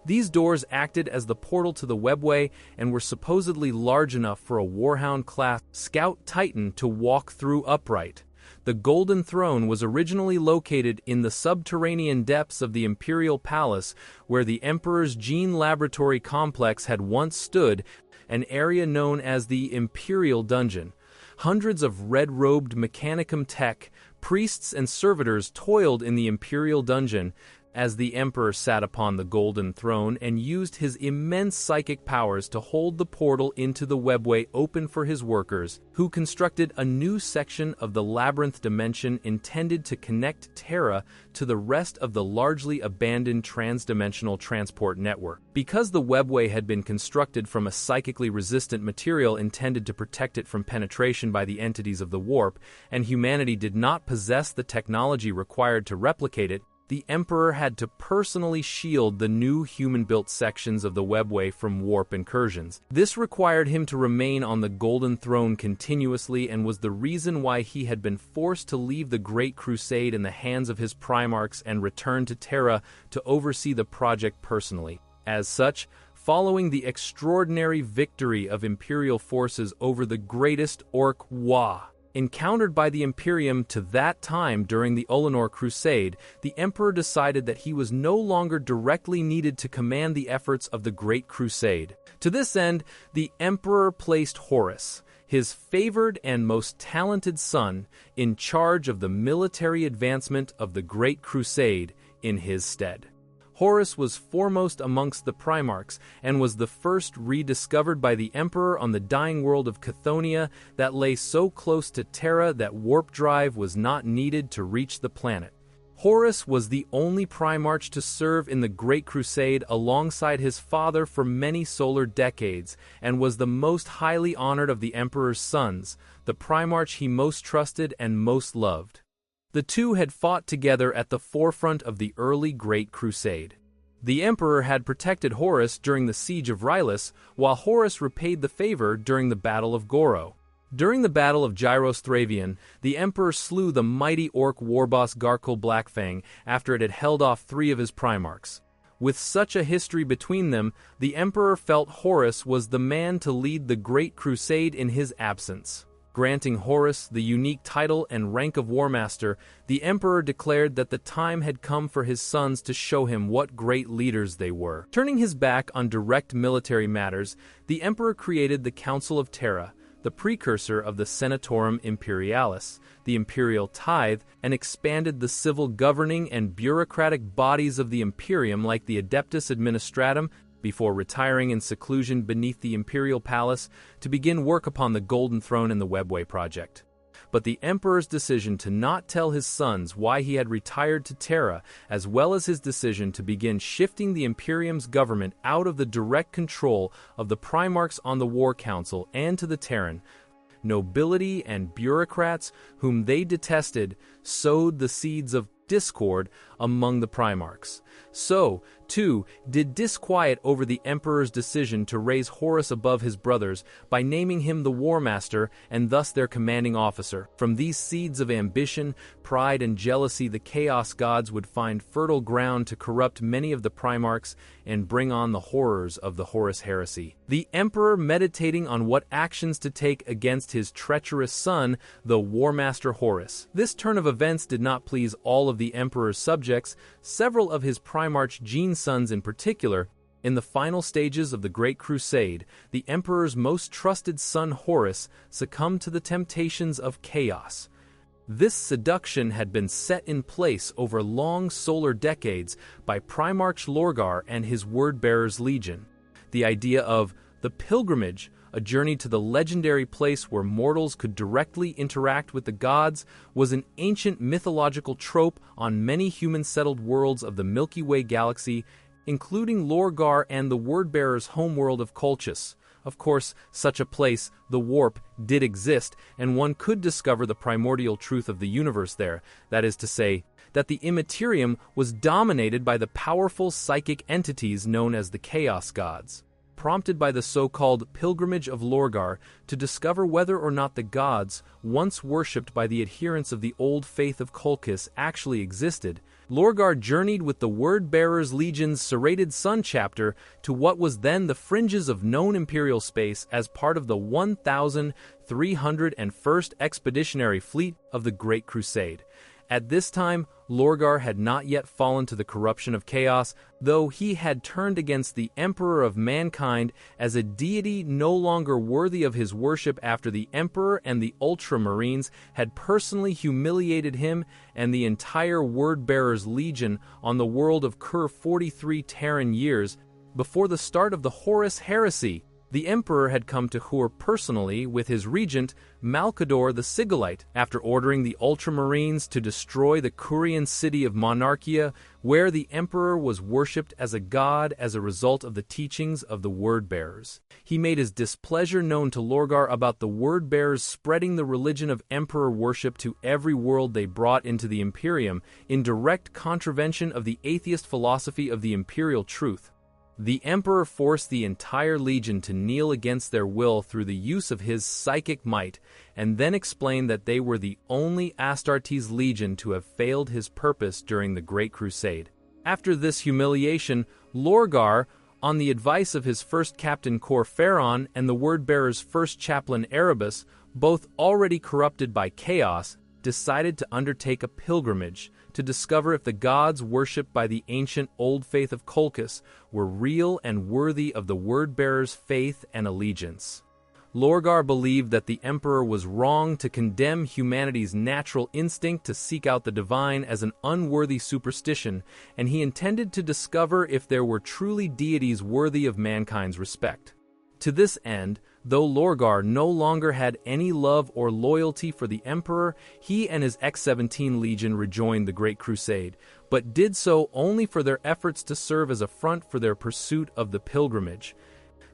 These doors acted as the portal to the Webway and were supposedly large enough for a Warhound-class Scout Titan to walk through upright. The Golden Throne was originally located in the subterranean depths of the Imperial Palace, where the Emperor's gene laboratory complex had once stood, an area known as the Imperial Dungeon. Hundreds of red-robed Mechanicum tech, priests and servitors toiled in the Imperial Dungeon, as the Emperor sat upon the Golden Throne and used his immense psychic powers to hold the portal into the webway open for his workers, who constructed a new section of the labyrinth dimension intended to connect Terra to the rest of the largely abandoned transdimensional transport network. Because the webway had been constructed from a psychically resistant material intended to protect it from penetration by the entities of the warp, and humanity did not possess the technology required to replicate it, the Emperor had to personally shield the new human-built sections of the webway from warp incursions. This required him to remain on the Golden Throne continuously and was the reason why he had been forced to leave the Great Crusade in the hands of his Primarchs and return to Terra to oversee the project personally. As such, following the extraordinary victory of Imperial forces over the greatest Orc encountered by the Imperium to that time during the Ullanor Crusade, the Emperor decided that he was no longer directly needed to command the efforts of the Great Crusade. To this end, the Emperor placed Horus, his favored and most talented son, in charge of the military advancement of the Great Crusade in his stead. Horus was foremost amongst the Primarchs and was the first rediscovered by the Emperor on the dying world of Chthoniya that lay so close to Terra that warp drive was not needed to reach the planet. Horus was the only Primarch to serve in the Great Crusade alongside his father for many solar decades, and was the most highly honored of the Emperor's sons, the Primarch he most trusted and most loved. The two had fought together at the forefront of the early Great Crusade. The Emperor had protected Horus during the Siege of Rylus, while Horus repaid the favor during the Battle of Goro. During the Battle of Gyros Thravian, the Emperor slew the mighty Orc warboss Garkul Blackfang after it had held off 3 of his Primarchs. With such a history between them, the Emperor felt Horus was the man to lead the Great Crusade in his absence. Granting Horus the unique title and rank of War Master, the Emperor declared that the time had come for his sons to show him what great leaders they were. Turning his back on direct military matters, the Emperor created the Council of Terra, the precursor of the Senatorum Imperialis, the imperial tithe, and expanded the civil governing and bureaucratic bodies of the Imperium like the Adeptus Administratum, before retiring in seclusion beneath the Imperial Palace to begin work upon the Golden Throne and the Webway project. But the Emperor's decision to not tell his sons why he had retired to Terra, as well as his decision to begin shifting the Imperium's government out of the direct control of the Primarchs on the War Council and to the Terran, nobility and bureaucrats whom they detested, sowed the seeds of discord among the Primarchs. So, too, did disquiet over the Emperor's decision to raise Horus above his brothers by naming him the War Master and thus their commanding officer. From these seeds of ambition, pride, and jealousy, the Chaos Gods would find fertile ground to corrupt many of the Primarchs and bring on the horrors of the Horus Heresy. The Emperor, meditating on what actions to take against his treacherous son, the War Master Horus. This turn of events did not please all of the Emperor's subjects. Several of his Primarch gene-sons in particular, in the final stages of the Great Crusade, the Emperor's most trusted son Horus succumbed to the temptations of chaos. This seduction had been set in place over long solar decades by Primarch Lorgar and his Word-Bearers Legion. The idea of the pilgrimage, a journey to the legendary place where mortals could directly interact with the gods, was an ancient mythological trope on many human-settled worlds of the Milky Way galaxy, including Lorgar and the Word-Bearers' homeworld of Colchis. Of course, such a place, the Warp, did exist, and one could discover the primordial truth of the universe there, that is to say, that the Immaterium was dominated by the powerful psychic entities known as the Chaos Gods. Prompted by the so-called Pilgrimage of Lorgar to discover whether or not the gods, once worshipped by the adherents of the old faith of Colchis, actually existed, Lorgar journeyed with the Word-Bearers Legion's serrated sun chapter to what was then the fringes of known imperial space as part of the 1,301st Expeditionary Fleet of the Great Crusade. At this time, Lorgar had not yet fallen to the corruption of chaos, though he had turned against the Emperor of Mankind as a deity no longer worthy of his worship after the Emperor and the Ultramarines had personally humiliated him and the entire Word-Bearers Legion on the world of 43 Terran years before the start of the Horus Heresy. The Emperor had come to Hur personally with his regent, Malcador the Sigillite, after ordering the Ultramarines to destroy the Curian city of Monarchia, where the Emperor was worshipped as a god as a result of the teachings of the Word-Bearers. He made his displeasure known to Lorgar about the Word-Bearers spreading the religion of Emperor worship to every world they brought into the Imperium, in direct contravention of the atheist philosophy of the Imperial truth. The Emperor forced the entire Legion to kneel against their will through the use of his psychic might, and then explained that they were the only Astartes Legion to have failed his purpose during the Great Crusade. After this humiliation, Lorgar, on the advice of his first captain Corferon and the Word-Bearer's first chaplain Erebus, both already corrupted by chaos, decided to undertake a pilgrimage to discover if the gods worshipped by the ancient old faith of Colchis were real and worthy of the Word-Bearer's faith and allegiance. Lorgar believed that the Emperor was wrong to condemn humanity's natural instinct to seek out the divine as an unworthy superstition, and he intended to discover if there were truly deities worthy of mankind's respect. To this end, though Lorgar no longer had any love or loyalty for the Emperor, he and his X-17 Legion rejoined the Great Crusade, but did so only for their efforts to serve as a front for their pursuit of the pilgrimage.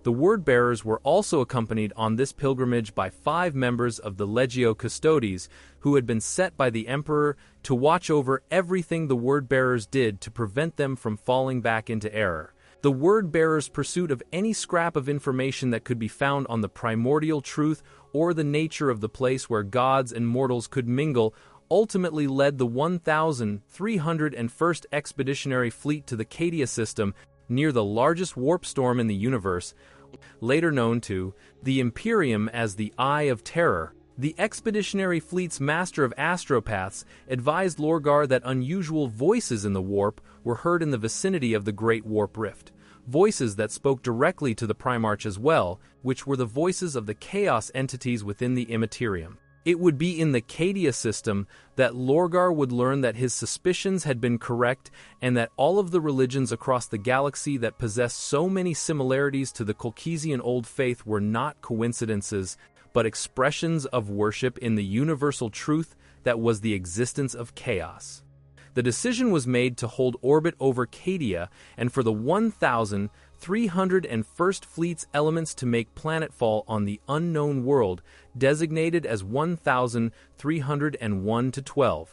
The Word-Bearers were also accompanied on this pilgrimage by 5 members of the Legio Custodes, who had been set by the Emperor to watch over everything the Word-Bearers did to prevent them from falling back into error. The Word-Bearers' pursuit of any scrap of information that could be found on the primordial truth or the nature of the place where gods and mortals could mingle ultimately led the 1,301st Expeditionary Fleet to the Cadia system, near the largest warp storm in the universe, later known to the Imperium as the Eye of Terror. The Expeditionary Fleet's master of astropaths advised Lorgar that unusual voices in the warp were heard in the vicinity of the Great Warp Rift. Voices that spoke directly to the Primarch as well, which were the voices of the chaos entities within the Immaterium. It would be in the Cadia system that Lorgar would learn that his suspicions had been correct and that all of the religions across the galaxy that possessed so many similarities to the Colchisian Old Faith were not coincidences, but expressions of worship in the universal truth that was the existence of chaos. The decision was made to hold orbit over Cadia and for the 1,301st Fleet's elements to make planetfall on the unknown world, designated as 1,301-12.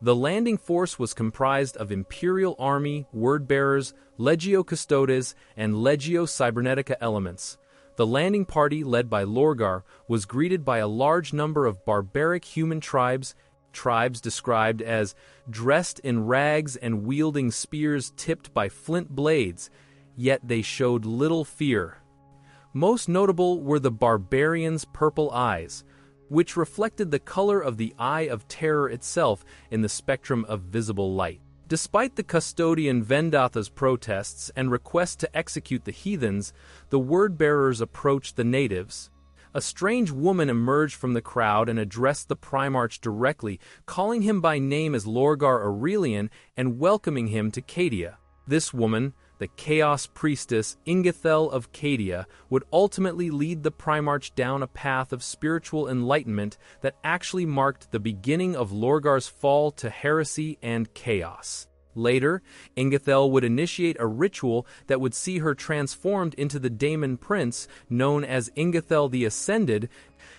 The landing force was comprised of Imperial Army, Word-Bearers, Legio Custodes, and Legio Cybernetica elements. The landing party, led by Lorgar, was greeted by a large number of barbaric human tribes described as dressed in rags and wielding spears tipped by flint blades, yet they showed little fear. Most notable were the barbarians' purple eyes, which reflected the color of the Eye of Terror itself in the spectrum of visible light. Despite the custodian Vendatha's protests and requests to execute the heathens, the Word-Bearers approached the natives. A strange woman emerged from the crowd and addressed the Primarch directly, calling him by name as Lorgar Aurelian and welcoming him to Cadia. This woman, the Chaos Priestess Ingethel of Cadia, would ultimately lead the Primarch down a path of spiritual enlightenment that actually marked the beginning of Lorgar's fall to heresy and chaos. Later, Ingethel would initiate a ritual that would see her transformed into the Daemon Prince, known as Ingethel the Ascended,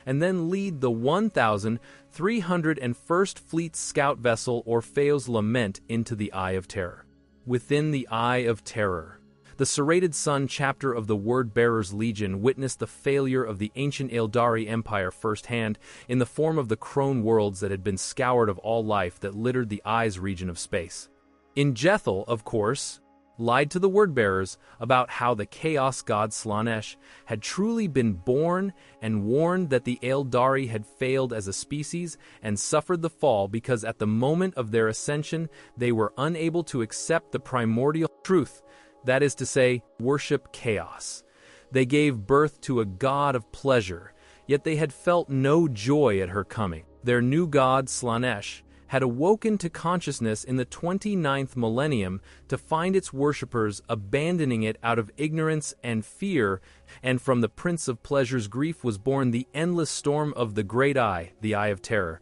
and then lead the 1,301st Fleet scout vessel Orpheo's Lament into the Eye of Terror. Within the Eye of Terror, the Serrated Sun chapter of the Word-Bearers Legion witnessed the failure of the ancient Eldari Empire firsthand in the form of the Crone worlds that had been scoured of all life that littered the Eye's region of space. In Jethal, of course, lied to the word-bearers about how the chaos god Slaanesh had truly been born and warned that the Eldari had failed as a species and suffered the fall because at the moment of their ascension they were unable to accept the primordial truth, that is to say, worship chaos. They gave birth to a god of pleasure, yet they had felt no joy at her coming. Their new god, Slaanesh, had awoken to consciousness in the 29th millennium to find its worshippers abandoning it out of ignorance and fear, and from the Prince of Pleasure's grief was born the endless storm of the Great Eye, the Eye of Terror,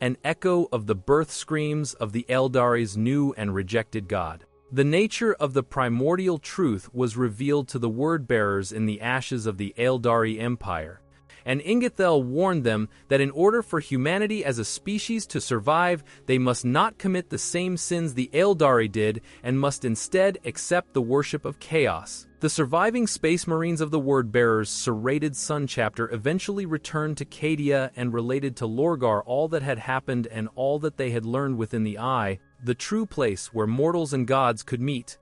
an echo of the birth screams of the Eldari's new and rejected god. The nature of the primordial truth was revealed to the word-bearers in the ashes of the Eldari Empire, and Ingethel warned them that in order for humanity as a species to survive, they must not commit the same sins the Eldari did and must instead accept the worship of chaos. The surviving space marines of the word-bearers' serrated sun chapter eventually returned to Cadia and related to Lorgar all that had happened and all that they had learned within the Eye, the true place where mortals and gods could meet.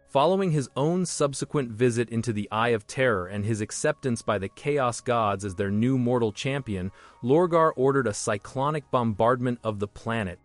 Following his own subsequent visit into the Eye of Terror and his acceptance by the Chaos Gods as their new mortal champion, Lorgar ordered a cyclonic bombardment of the planet.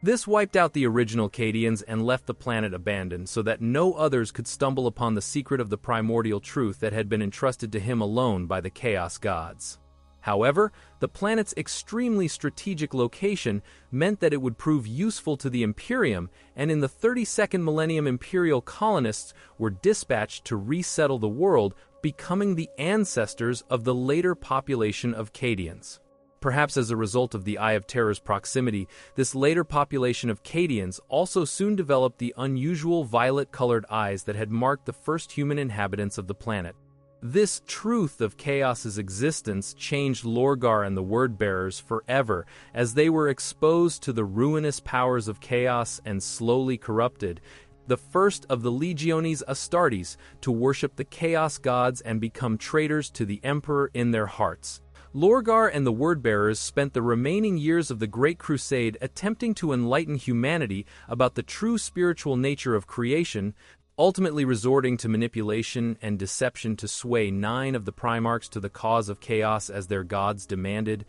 This wiped out the original Cadians and left the planet abandoned so that no others could stumble upon the secret of the primordial truth that had been entrusted to him alone by the Chaos Gods. However, the planet's extremely strategic location meant that it would prove useful to the Imperium, and in the 32nd millennium Imperial colonists were dispatched to resettle the world, becoming the ancestors of the later population of Cadians. Perhaps as a result of the Eye of Terror's proximity, this later population of Cadians also soon developed the unusual violet-colored eyes that had marked the first human inhabitants of the planet. This truth of chaos's existence changed Lorgar and the word-bearers forever as they were exposed to the ruinous powers of chaos and slowly corrupted, the first of the Legiones Astartes to worship the chaos gods and become traitors to the Emperor in their hearts. Lorgar and the word-bearers spent the remaining years of the Great Crusade attempting to enlighten humanity about the true spiritual nature of creation, ultimately resorting to manipulation and deception to sway 9 of the Primarchs to the cause of chaos as their gods demanded,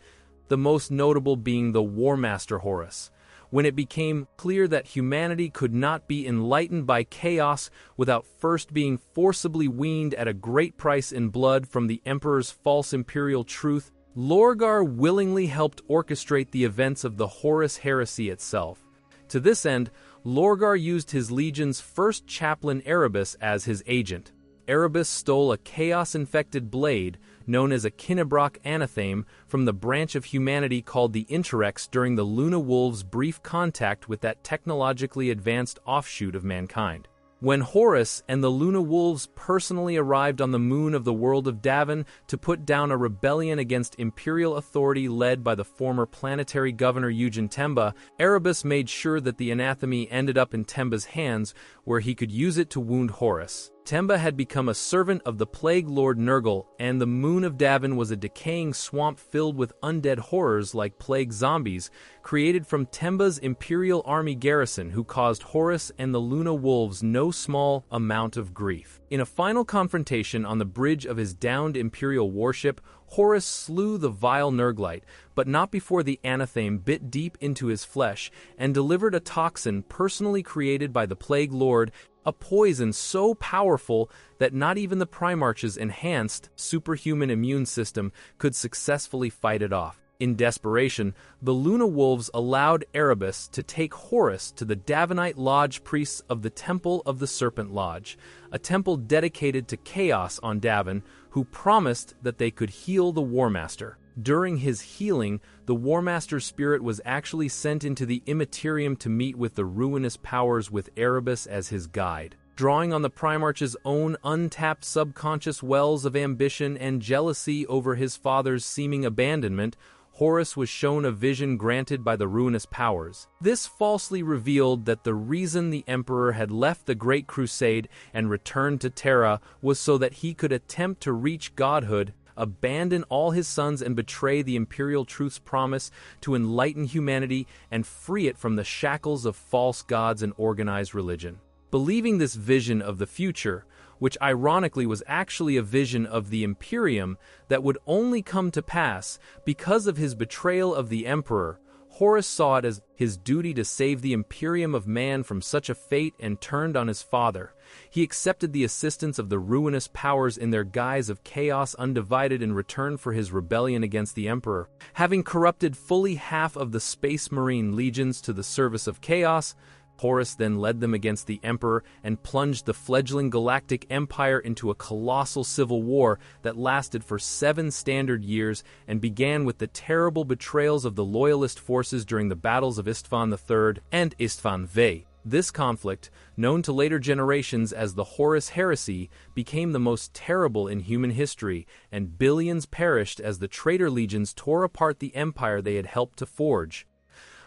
the most notable being the War Master Horus. When it became clear that humanity could not be enlightened by chaos without first being forcibly weaned at a great price in blood from the Emperor's false imperial truth, Lorgar willingly helped orchestrate the events of the Horus Heresy itself. To this end, Lorgar used his legion's first chaplain Erebus as his agent. Erebus stole a chaos-infected blade, known as a Kinnebrock anatheme, from the branch of humanity called the Interrex during the Luna Wolves' brief contact with that technologically advanced offshoot of mankind. When Horus and the Luna Wolves personally arrived on the moon of the world of Davin to put down a rebellion against imperial authority led by the former planetary governor Eugen Temba, Erebus made sure that the anathema ended up in Temba's hands, where he could use it to wound Horus. Temba had become a servant of the Plague Lord Nurgle, and the moon of Davin was a decaying swamp filled with undead horrors like plague zombies, created from Temba's Imperial Army garrison who caused Horus and the Luna Wolves no small amount of grief. In a final confrontation on the bridge of his downed Imperial warship, Horus slew the vile Nurglite, but not before the anatheme bit deep into his flesh and delivered a toxin personally created by the Plague Lord, a poison so powerful that not even the Primarch's enhanced, superhuman immune system could successfully fight it off. In desperation, the Luna Wolves allowed Erebus to take Horus to the Davinite Lodge priests of the Temple of the Serpent Lodge, a temple dedicated to chaos on Davin, who promised that they could heal the War Master. During his healing, the War Master's spirit was actually sent into the Immaterium to meet with the ruinous powers with Erebus as his guide. Drawing on the Primarch's own untapped subconscious wells of ambition and jealousy over his father's seeming abandonment, Horus was shown a vision granted by the ruinous powers. This falsely revealed that the reason the Emperor had left the Great Crusade and returned to Terra was so that he could attempt to reach godhood, abandon all his sons and betray the imperial truth's promise to enlighten humanity and free it from the shackles of false gods and organized religion. Believing this vision of the future, which ironically was actually a vision of the Imperium that would only come to pass because of his betrayal of the Emperor, Horus saw it as his duty to save the Imperium of man from such a fate and turned on his father. He accepted the assistance of the ruinous powers in their guise of chaos undivided in return for his rebellion against the Emperor. Having corrupted fully half of the Space Marine legions to the service of chaos, Horus then led them against the Emperor and plunged the fledgling galactic empire into a colossal civil war that lasted for 7 standard years and began with the terrible betrayals of the loyalist forces during the battles of Istvan III and Istvan V. This conflict, known to later generations as the Horus Heresy, became the most terrible in human history, and billions perished as the traitor legions tore apart the empire they had helped to forge.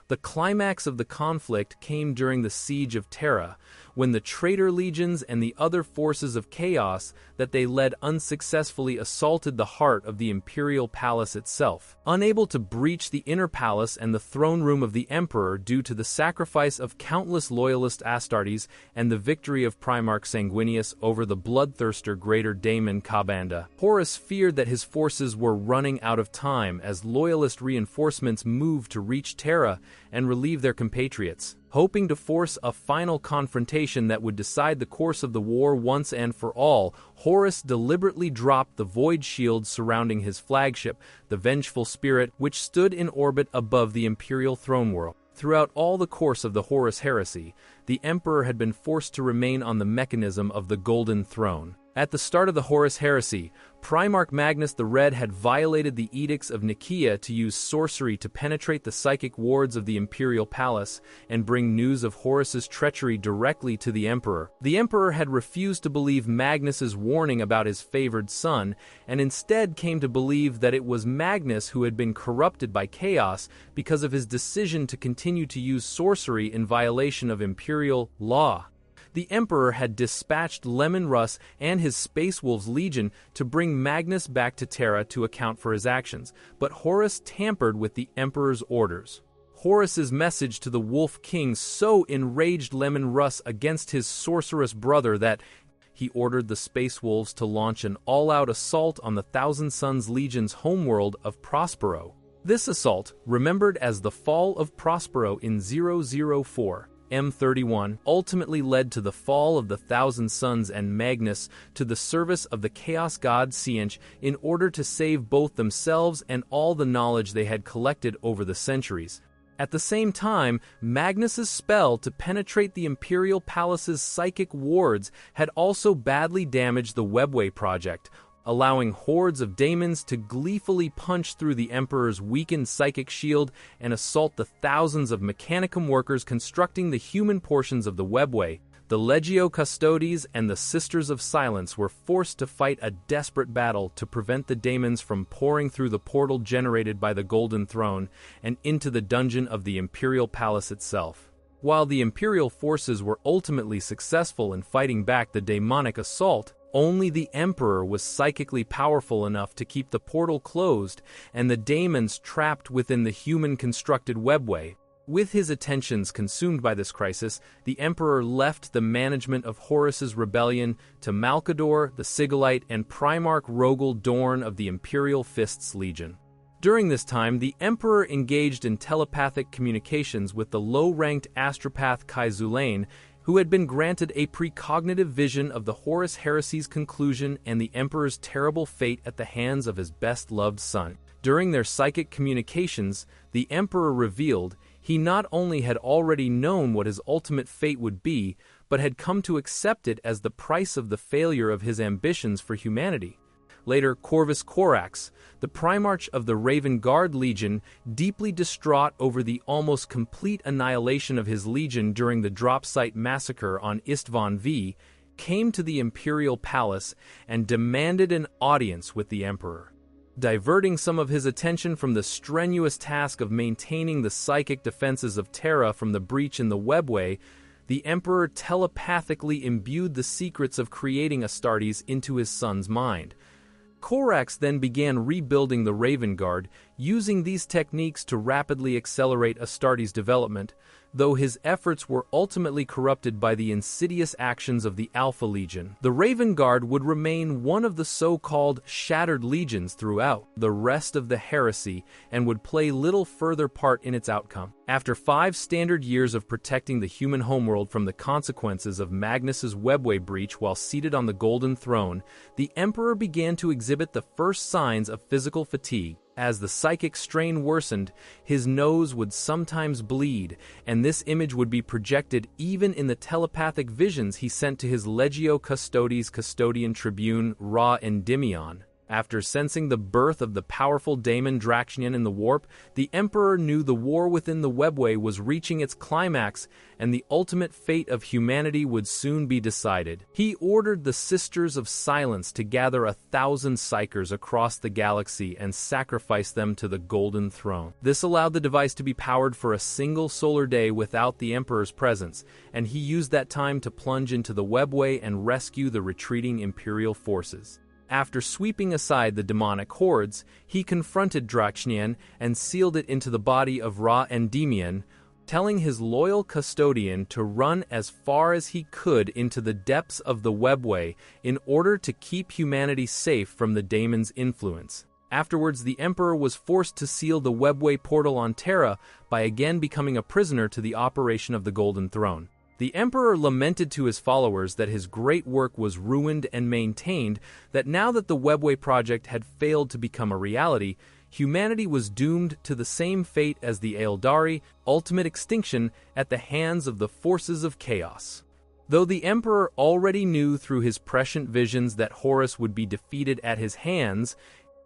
The climax of the conflict came during the Siege of Terra, when the traitor legions and the other forces of chaos that they led unsuccessfully assaulted the heart of the imperial palace itself. Unable to breach the inner palace and the throne room of the emperor due to the sacrifice of countless loyalist Astartes and the victory of Primarch Sanguinius over the bloodthirster Greater Daemon Kabanda, Horus feared that his forces were running out of time as loyalist reinforcements moved to reach Terra and relieve their compatriots. Hoping to force a final confrontation that would decide the course of the war once and for all, Horus deliberately dropped the void shield surrounding his flagship, the Vengeful Spirit, which stood in orbit above the imperial throne world. Throughout all the course of the Horus Heresy, the Emperor had been forced to remain on the mechanism of the Golden Throne. At the start of the Horus Heresy, Primarch Magnus the Red had violated the edicts of Nicaea to use sorcery to penetrate the psychic wards of the imperial palace and bring news of Horus's treachery directly to the Emperor. The Emperor had refused to believe Magnus's warning about his favored son, and instead came to believe that it was Magnus who had been corrupted by chaos because of his decision to continue to use sorcery in violation of imperial law. The Emperor had dispatched Lemon Russ and his Space Wolves Legion to bring Magnus back to Terra to account for his actions, but Horus tampered with the Emperor's orders. Horus's message to the Wolf King so enraged Lemon Russ against his sorceress brother that he ordered the Space Wolves to launch an all-out assault on the Thousand Suns Legion's homeworld of Prospero. This assault, remembered as the Fall of Prospero in 004, M31, ultimately led to the fall of the Thousand Suns and Magnus to the service of the Chaos God Siench in order to save both themselves and all the knowledge they had collected over the centuries. At the same time, Magnus's spell to penetrate the Imperial Palace's psychic wards had also badly damaged the Webway project, allowing hordes of daemons to gleefully punch through the Emperor's weakened psychic shield and assault the thousands of Mechanicum workers constructing the human portions of the Webway. The Legio Custodes and the Sisters of Silence were forced to fight a desperate battle to prevent the daemons from pouring through the portal generated by the Golden Throne and into the dungeon of the Imperial Palace itself. While the Imperial forces were ultimately successful in fighting back the demonic assault, only the Emperor was psychically powerful enough to keep the portal closed and the daemons trapped within the human-constructed webway. With his attentions consumed by this crisis, the Emperor left the management of Horus's rebellion to Malcador, the Sigillite, and Primarch Rogel Dorn of the Imperial Fists Legion. During this time, the Emperor engaged in telepathic communications with the low-ranked astropath Kai Zulain, who had been granted a precognitive vision of the Horus Heresy's conclusion and the Emperor's terrible fate at the hands of his best-loved son. During their psychic communications, the Emperor revealed he not only had already known what his ultimate fate would be, but had come to accept it as the price of the failure of his ambitions for humanity. Later, Corvus Corax, the Primarch of the Raven Guard Legion, deeply distraught over the almost complete annihilation of his legion during the drop site massacre on Istvan V, came to the Imperial Palace and demanded an audience with the Emperor. Diverting some of his attention from the strenuous task of maintaining the psychic defenses of Terra from the breach in the webway, the Emperor telepathically imbued the secrets of creating Astartes into his son's mind. Corax then began rebuilding the Raven Guard, using these techniques to rapidly accelerate Astartes' development. though his efforts were ultimately corrupted by the insidious actions of the Alpha Legion. The Raven Guard would remain one of the so-called shattered legions throughout the rest of the heresy and would play little further part in its outcome. After 5 standard years of protecting the human homeworld from the consequences of Magnus's webway breach while seated on the Golden Throne, the Emperor began to exhibit the first signs of physical fatigue. As the psychic strain worsened, his nose would sometimes bleed, and this image would be projected even in the telepathic visions he sent to his Legio Custodes custodian tribune Ra Endymion. After sensing the birth of the powerful daemon Draxnian in the warp, the Emperor knew the war within the webway was reaching its climax and the ultimate fate of humanity would soon be decided. He ordered the Sisters of Silence to gather 1,000 psychers across the galaxy and sacrifice them to the Golden Throne. This allowed the device to be powered for a single solar day without the Emperor's presence, and he used that time to plunge into the webway and rescue the retreating Imperial forces. After sweeping aside the demonic hordes, he confronted Draxnian and sealed it into the body of Ra Endymion, telling his loyal custodian to run as far as he could into the depths of the webway in order to keep humanity safe from the daemon's influence. Afterwards, the Emperor was forced to seal the webway portal on Terra by again becoming a prisoner to the operation of the Golden Throne. The Emperor lamented to his followers that his great work was ruined and maintained that now that the Webway project had failed to become a reality, humanity was doomed to the same fate as the Aeldari, ultimate extinction at the hands of the forces of chaos. Though the Emperor already knew through his prescient visions that Horus would be defeated at his hands,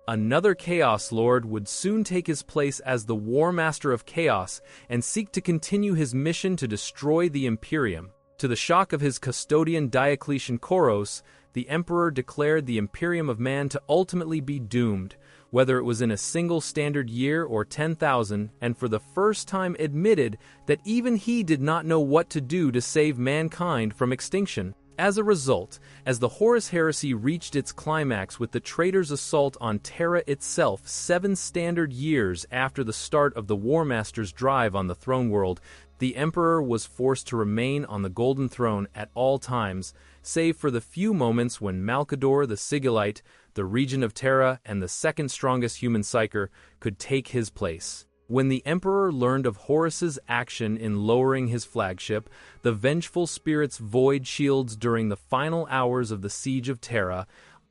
another Chaos Lord would soon take his place as the War Master of Chaos and seek to continue his mission to destroy the Imperium. To the shock of his custodian Diocletian Koros, the Emperor declared the Imperium of Man to ultimately be doomed, whether it was in a single standard year or 10,000, and for the first time admitted that even he did not know what to do to save mankind from extinction. As a result, as the Horus Heresy reached its climax with the traitors' assault on Terra itself 7 standard years after the start of the War Master's drive on the throne world, the Emperor was forced to remain on the Golden Throne at all times, save for the few moments when Malkador the Sigillite, the Regent of Terra, and the second strongest human psyker could take his place. When the Emperor learned of Horus's action in lowering his flagship, the vengeful spirit's void shields during the final hours of the siege of Terra,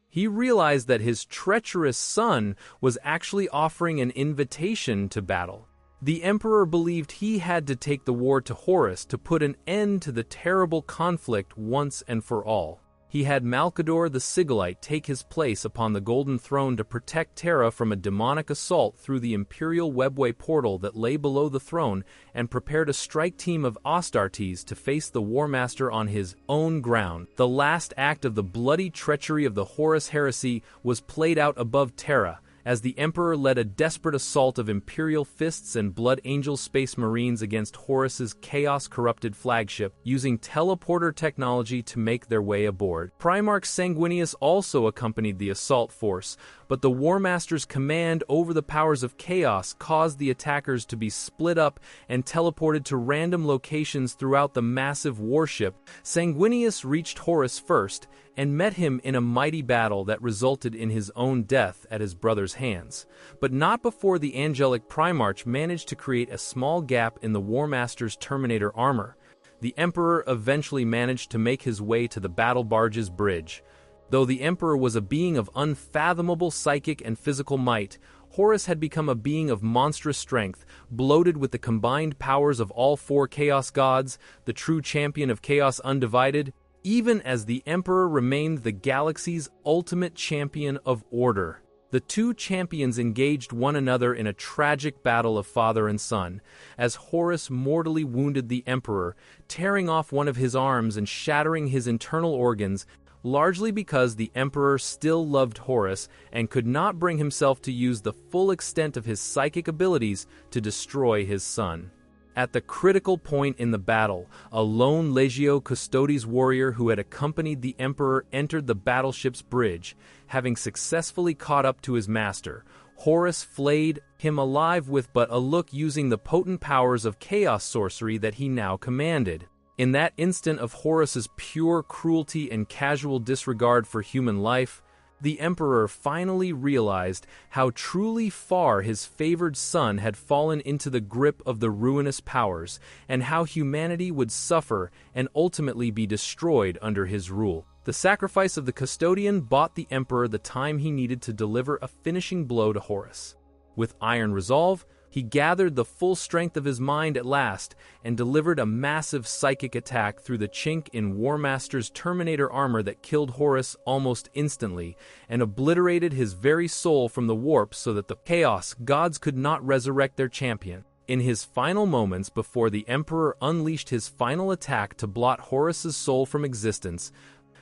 he realized that his treacherous son was actually offering an invitation to battle. The Emperor believed he had to take the war to Horus to put an end to the terrible conflict once and for all. He had Malkador the Sigillite take his place upon the Golden Throne to protect Terra from a demonic assault through the Imperial Webway portal that lay below the throne, and prepared a strike team of Astartes to face the War Master on his own ground. The last act of the bloody treachery of the Horus Heresy was played out above Terra, as the Emperor led a desperate assault of Imperial fists and Blood Angel Space Marines against Horus's chaos-corrupted flagship, using teleporter technology to make their way aboard. Primarch Sanguinius also accompanied the assault force, but the War Master's command over the powers of chaos caused the attackers to be split up and teleported to random locations throughout the massive warship. Sanguinius reached Horus first, and met him in a mighty battle that resulted in his own death at his brother's hands, but not before the angelic Primarch managed to create a small gap in the War Master's Terminator armor. The Emperor eventually managed to make his way to the battle barge's bridge. Though the Emperor was a being of unfathomable psychic and physical might, Horus had become a being of monstrous strength, bloated with the combined powers of all 4 Chaos Gods, the true champion of Chaos Undivided, even as the Emperor remained the galaxy's ultimate champion of order. The two champions engaged one another in a tragic battle of father and son, as Horus mortally wounded the Emperor, tearing off one of his arms and shattering his internal organs, largely because the Emperor still loved Horus and could not bring himself to use the full extent of his psychic abilities to destroy his son. At the critical point in the battle, a lone Legio Custodes warrior who had accompanied the Emperor entered the battleship's bridge. Having successfully caught up to his master, Horus flayed him alive with but a look, using the potent powers of chaos sorcery that he now commanded. In that instant of Horus's pure cruelty and casual disregard for human life, the Emperor finally realized how truly far his favored son had fallen into the grip of the ruinous powers, and how humanity would suffer and ultimately be destroyed under his rule. The sacrifice of the custodian bought the Emperor the time he needed to deliver a finishing blow to Horus. With iron resolve, he gathered the full strength of his mind at last and delivered a massive psychic attack through the chink in Warmaster's Terminator armor that killed Horus almost instantly and obliterated his very soul from the warp so that the Chaos gods could not resurrect their champion. In his final moments before the Emperor unleashed his final attack to blot Horus's soul from existence,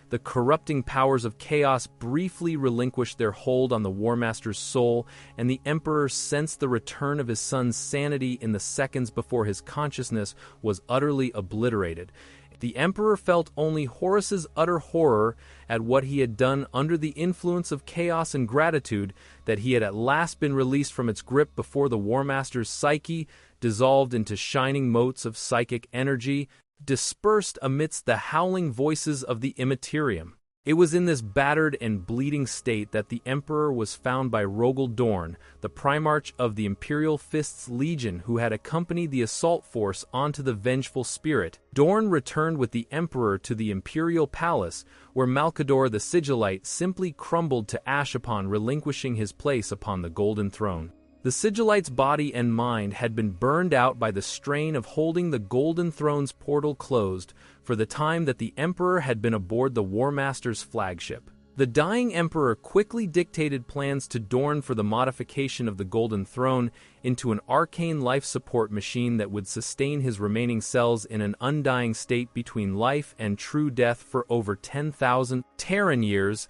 the corrupting powers of chaos briefly relinquished their hold on the Warmaster's soul, and the Emperor sensed the return of his son's sanity in the seconds before his consciousness was utterly obliterated. The Emperor felt only Horus's utter horror at what he had done under the influence of chaos and gratitude that he had at last been released from its grip before the Warmaster's psyche dissolved into shining motes of psychic energy, dispersed amidst the howling voices of the Immaterium. It was in this battered and bleeding state that the Emperor was found by Rogel Dorn, the Primarch of the Imperial Fist's Legion who had accompanied the assault force onto the vengeful spirit. Dorn returned with the Emperor to the Imperial Palace, where Malkador the Sigillite simply crumbled to ash upon relinquishing his place upon the Golden Throne. The Sigillite's body and mind had been burned out by the strain of holding the Golden Throne's portal closed for the time that the Emperor had been aboard the Warmaster's flagship. The dying Emperor quickly dictated plans to Dorn for the modification of the Golden Throne into an arcane life support machine that would sustain his remaining cells in an undying state between life and true death for over 10,000 Terran years,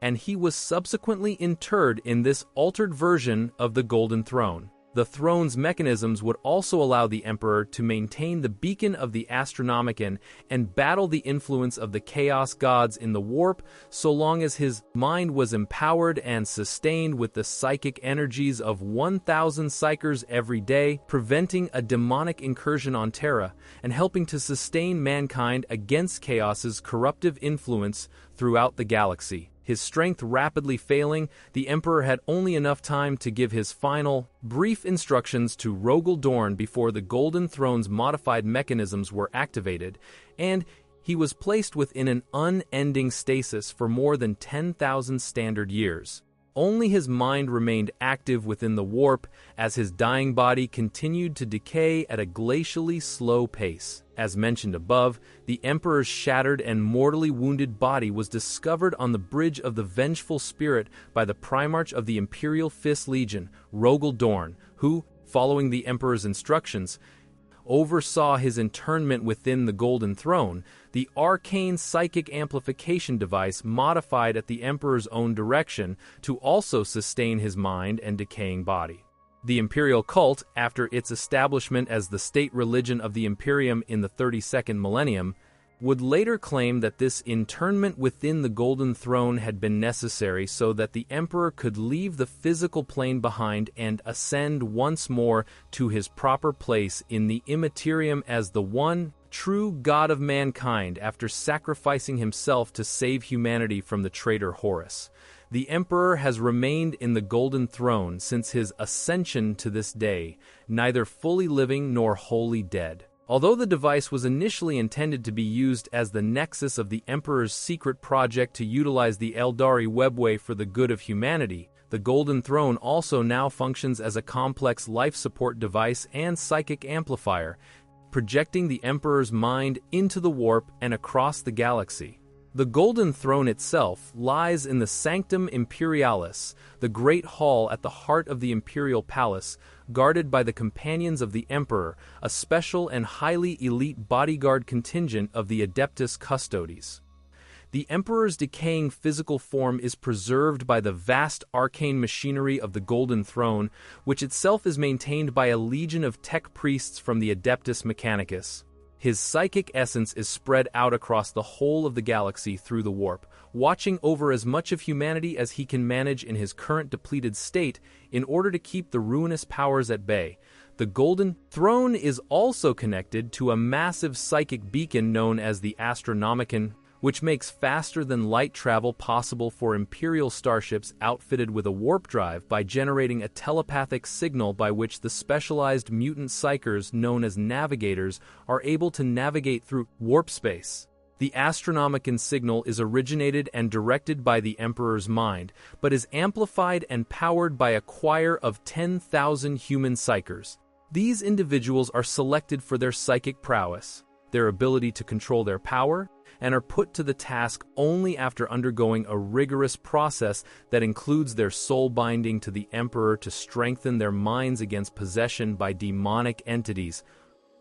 and he was subsequently interred in this altered version of the Golden Throne. The throne's mechanisms would also allow the Emperor to maintain the beacon of the Astronomicon and battle the influence of the Chaos gods in the warp so long as his mind was empowered and sustained with the psychic energies of 1,000 psychers every day, preventing a demonic incursion on Terra and helping to sustain mankind against Chaos's corruptive influence throughout the galaxy. His strength rapidly failing, the Emperor had only enough time to give his final, brief instructions to Rogel Dorn before the Golden Throne's modified mechanisms were activated, and he was placed within an unending stasis for more than 10,000 standard years. Only his mind remained active within the warp as his dying body continued to decay at a glacially slow pace. As mentioned above, the Emperor's shattered and mortally wounded body was discovered on the bridge of the Vengeful Spirit by the Primarch of the Imperial Fist Legion, Rogel Dorn, who, following the Emperor's instructions, oversaw his internment within the Golden Throne, the arcane psychic amplification device modified at the Emperor's own direction to also sustain his mind and decaying body. The Imperial cult, after its establishment as the state religion of the Imperium in the 32nd millennium, would later claim that this internment within the Golden Throne had been necessary so that the Emperor could leave the physical plane behind and ascend once more to his proper place in the Immaterium as the one true God of mankind after sacrificing himself to save humanity from the traitor Horus. The Emperor has remained in the Golden Throne since his ascension to this day, neither fully living nor wholly dead. Although the device was initially intended to be used as the nexus of the Emperor's secret project to utilize the Eldari webway for the good of humanity, the Golden Throne also now functions as a complex life support device and psychic amplifier, projecting the Emperor's mind into the warp and across the galaxy. The Golden Throne itself lies in the Sanctum Imperialis, the Great Hall at the heart of the Imperial Palace, guarded by the Companions of the Emperor, a special and highly elite bodyguard contingent of the Adeptus Custodes. The Emperor's decaying physical form is preserved by the vast arcane machinery of the Golden Throne, which itself is maintained by a legion of tech priests from the Adeptus Mechanicus. His psychic essence is spread out across the whole of the galaxy through the warp, watching over as much of humanity as he can manage in his current depleted state in order to keep the ruinous powers at bay. The Golden Throne is also connected to a massive psychic beacon known as the Astronomicon, which makes faster-than-light travel possible for Imperial starships outfitted with a warp drive by generating a telepathic signal by which the specialized mutant psychers known as navigators are able to navigate through warp space. The Astronomicon signal is originated and directed by the Emperor's mind, but is amplified and powered by a choir of 10,000 human psychers. These individuals are selected for their psychic prowess, their ability to control their power, and are put to the task only after undergoing a rigorous process that includes their soul binding to the Emperor to strengthen their minds against possession by demonic entities.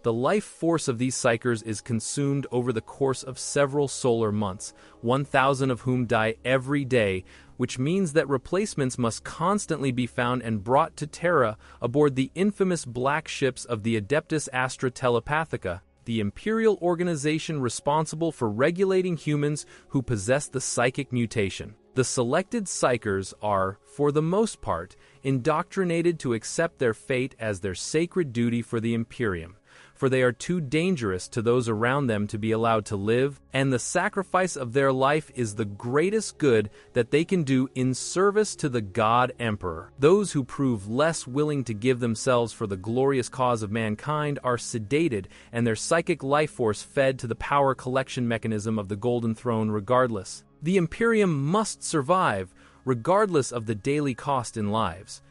The life force of these psychers is consumed over the course of several solar months, 1,000 of whom die every day, which means that replacements must constantly be found and brought to Terra aboard the infamous black ships of the Adeptus Astra Telepathica, the Imperial organization responsible for regulating humans who possess the psychic mutation. The selected psychers are, for the most part, indoctrinated to accept their fate as their sacred duty for the Imperium, for they are too dangerous to those around them to be allowed to live, and the sacrifice of their life is the greatest good that they can do in service to the God Emperor. Those who prove less willing to give themselves for the glorious cause of mankind are sedated and their psychic life force fed to the power collection mechanism of the Golden Throne regardless. The Imperium must survive, regardless of the daily cost in lives.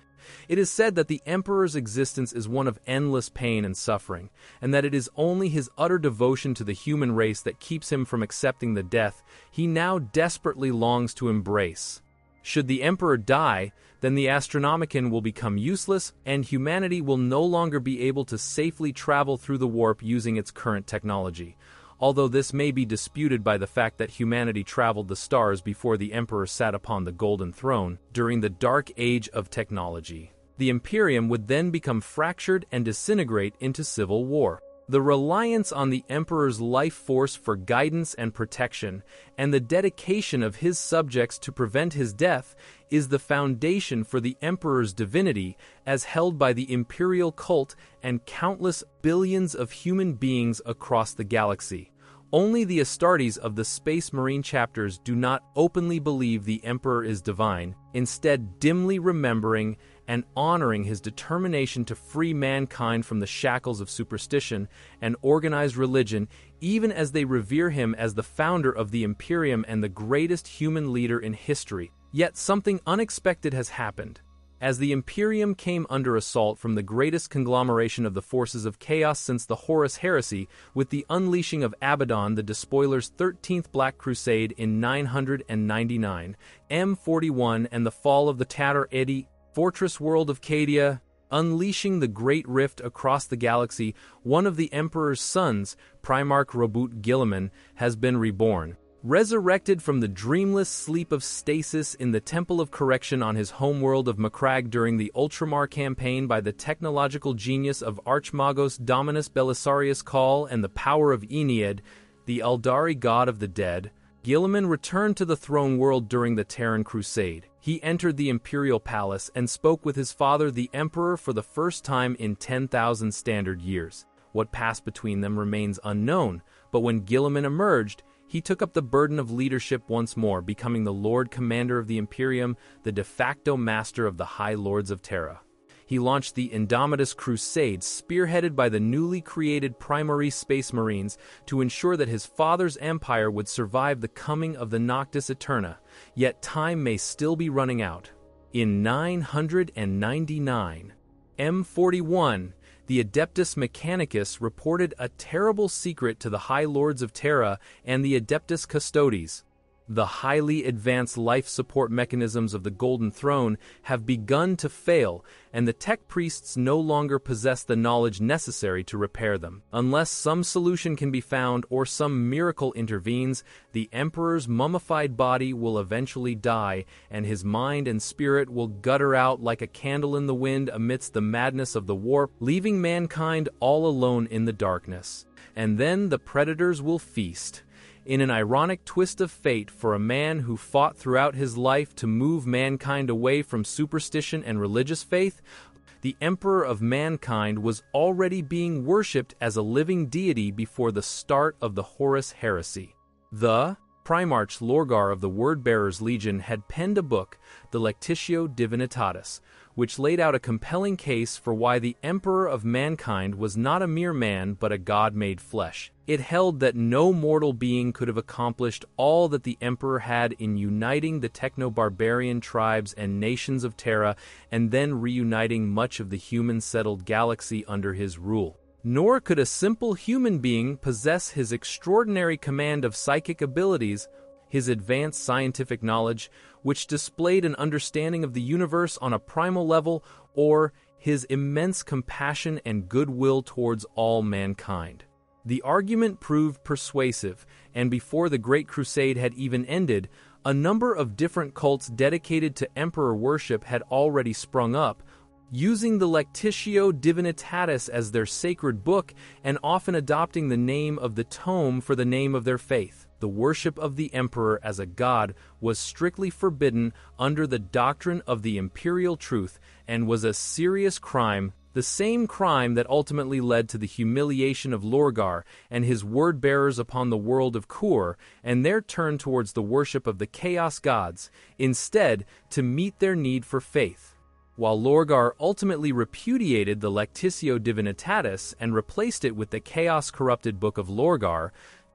It is said that the Emperor's existence is one of endless pain and suffering, and that it is only his utter devotion to the human race that keeps him from accepting the death he now desperately longs to embrace. Should the Emperor die, then the Astronomicon will become useless, and humanity will no longer be able to safely travel through the warp using its current technology. Although this may be disputed by the fact that humanity traveled the stars before the Emperor sat upon the Golden Throne during the Dark Age of technology. The Imperium would then become fractured and disintegrate into civil war. The reliance on the Emperor's life force for guidance and protection, and the dedication of his subjects to prevent his death, is the foundation for the Emperor's divinity as held by the Imperial cult and countless billions of human beings across the galaxy. Only the Astartes of the Space Marine chapters do not openly believe the Emperor is divine, instead dimly remembering and honoring his determination to free mankind from the shackles of superstition and organized religion, even as they revere him as the founder of the Imperium and the greatest human leader in history. Yet something unexpected has happened. As the Imperium came under assault from the greatest conglomeration of the forces of chaos since the Horus Heresy, with the unleashing of Abaddon, the Despoiler's 13th Black Crusade in 999, M41, and the fall of the Tatar Edi, fortress world of Cadia, unleashing the Great Rift across the galaxy, one of the Emperor's sons, Primarch Robut Guilliman, has been reborn. Resurrected from the dreamless sleep of stasis in the Temple of Correction on his homeworld of Macragge during the Ultramar campaign by the technological genius of Archmagos Dominus Belisarius Cawl and the power of Aeneid, the Eldari god of the dead, Guilliman returned to the throne world during the Terran Crusade. He entered the Imperial Palace and spoke with his father, the Emperor, for the first time in 10,000 standard years. What passed between them remains unknown, but when Guilliman emerged, he took up the burden of leadership once more, becoming the Lord Commander of the Imperium, the de facto master of the High Lords of Terra. He launched the Indomitus Crusade, spearheaded by the newly created Primary Space Marines, to ensure that his father's empire would survive the coming of the Noctis Eterna, yet time may still be running out. In 999, M41, the Adeptus Mechanicus reported a terrible secret to the High Lords of Terra and the Adeptus Custodes. The highly advanced life support mechanisms of the Golden Throne have begun to fail, and the tech priests no longer possess the knowledge necessary to repair them. Unless some solution can be found or some miracle intervenes, the Emperor's mummified body will eventually die, and his mind and spirit will gutter out like a candle in the wind amidst the madness of the warp, leaving mankind all alone in the darkness. And then the predators will feast. In an ironic twist of fate for a man who fought throughout his life to move mankind away from superstition and religious faith, the Emperor of Mankind was already being worshipped as a living deity before the start of the Horus Heresy. The Primarch Lorgar of the Word-Bearers Legion had penned a book, the Lectitio Divinitatis, which laid out a compelling case for why the Emperor of Mankind was not a mere man but a god made flesh. It held that no mortal being could have accomplished all that the Emperor had in uniting the techno-barbarian tribes and nations of Terra and then reuniting much of the human-settled galaxy under his rule. Nor could a simple human being possess his extraordinary command of psychic abilities, his advanced scientific knowledge, which displayed an understanding of the universe on a primal level, or his immense compassion and goodwill towards all mankind. The argument proved persuasive, and before the Great Crusade had even ended, a number of different cults dedicated to emperor worship had already sprung up, using the Lectitio Divinitatis as their sacred book and often adopting the name of the tome for the name of their faith. The worship of the emperor as a god was strictly forbidden under the doctrine of the imperial truth and was a serious crime, the same crime that ultimately led to the humiliation of Lorgar and his word-bearers upon the world of Kur, and their turn towards the worship of the chaos gods, instead to meet their need for faith. While Lorgar ultimately repudiated the Lectitio Divinitatis and replaced it with the chaos-corrupted Book of Lorgar,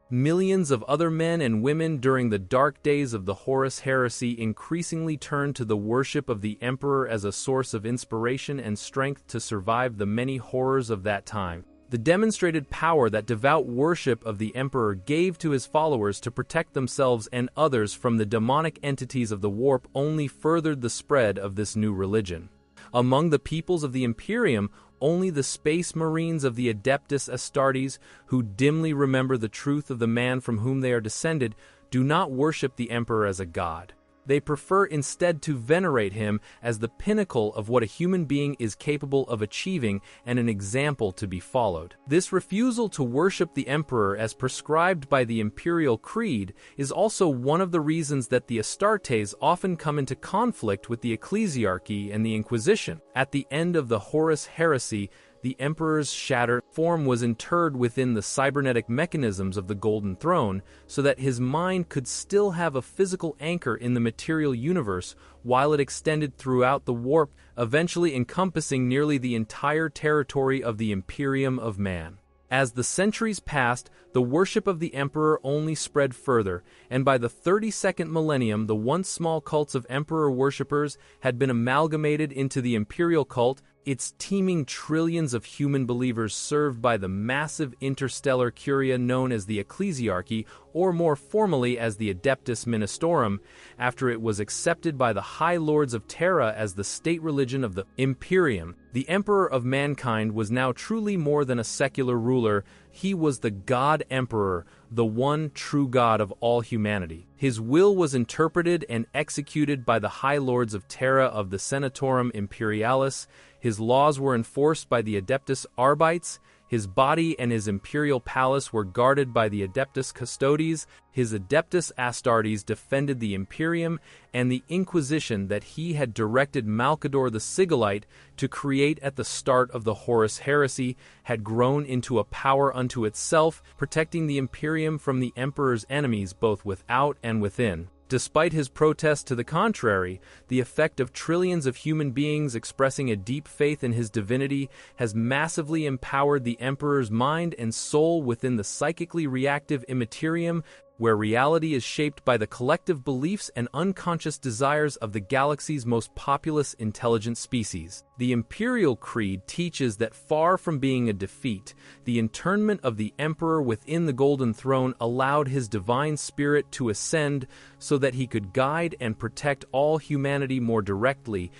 millions of other men and women during the dark days of the Horus Heresy increasingly turned to the worship of the Emperor as a source of inspiration and strength to survive the many horrors of that time. The demonstrated power that devout worship of the Emperor gave to his followers to protect themselves and others from the demonic entities of the warp only furthered the spread of this new religion. Among the peoples of the Imperium, only the space marines of the Adeptus Astartes, who dimly remember the truth of the man from whom they are descended, do not worship the Emperor as a god. They prefer instead to venerate him as the pinnacle of what a human being is capable of achieving and an example to be followed. This refusal to worship the Emperor as prescribed by the Imperial Creed is also one of the reasons that the Astartes often come into conflict with the Ecclesiarchy and the Inquisition. At the end of the Horus Heresy, the Emperor's shatter form was interred within the cybernetic mechanisms of the Golden Throne so that his mind could still have a physical anchor in the material universe while it extended throughout the warp, eventually encompassing nearly the entire territory of the Imperium of Man. As the centuries passed, the worship of the Emperor only spread further, and by the 32nd millennium the once small cults of Emperor worshippers had been amalgamated into the Imperial cult, its teeming trillions of human believers served by the massive interstellar curia known as the Ecclesiarchy, or more formally as the Adeptus Ministorum, after it was accepted by the High Lords of Terra as the state religion of the Imperium. The Emperor of Mankind was now truly more than a secular ruler. He was the God Emperor, the one true God of all humanity. His will was interpreted and executed by the High Lords of Terra of the Senatorum Imperialis. His laws were enforced by the Adeptus Arbites. His body and his imperial palace were guarded by the Adeptus Custodes. His Adeptus Astartes defended the Imperium, and the Inquisition that he had directed Malcador the Sigillite to create at the start of the Horus Heresy had grown into a power unto itself, protecting the Imperium from the Emperor's enemies both without and within. Despite his protest to the contrary, the effect of trillions of human beings expressing a deep faith in his divinity has massively empowered the Emperor's mind and soul within the psychically reactive immaterium, where reality is shaped by the collective beliefs and unconscious desires of the galaxy's most populous intelligent species. The Imperial Creed teaches that far from being a defeat, the internment of the Emperor within the Golden Throne allowed his divine spirit to ascend so that he could guide and protect all humanity more directly,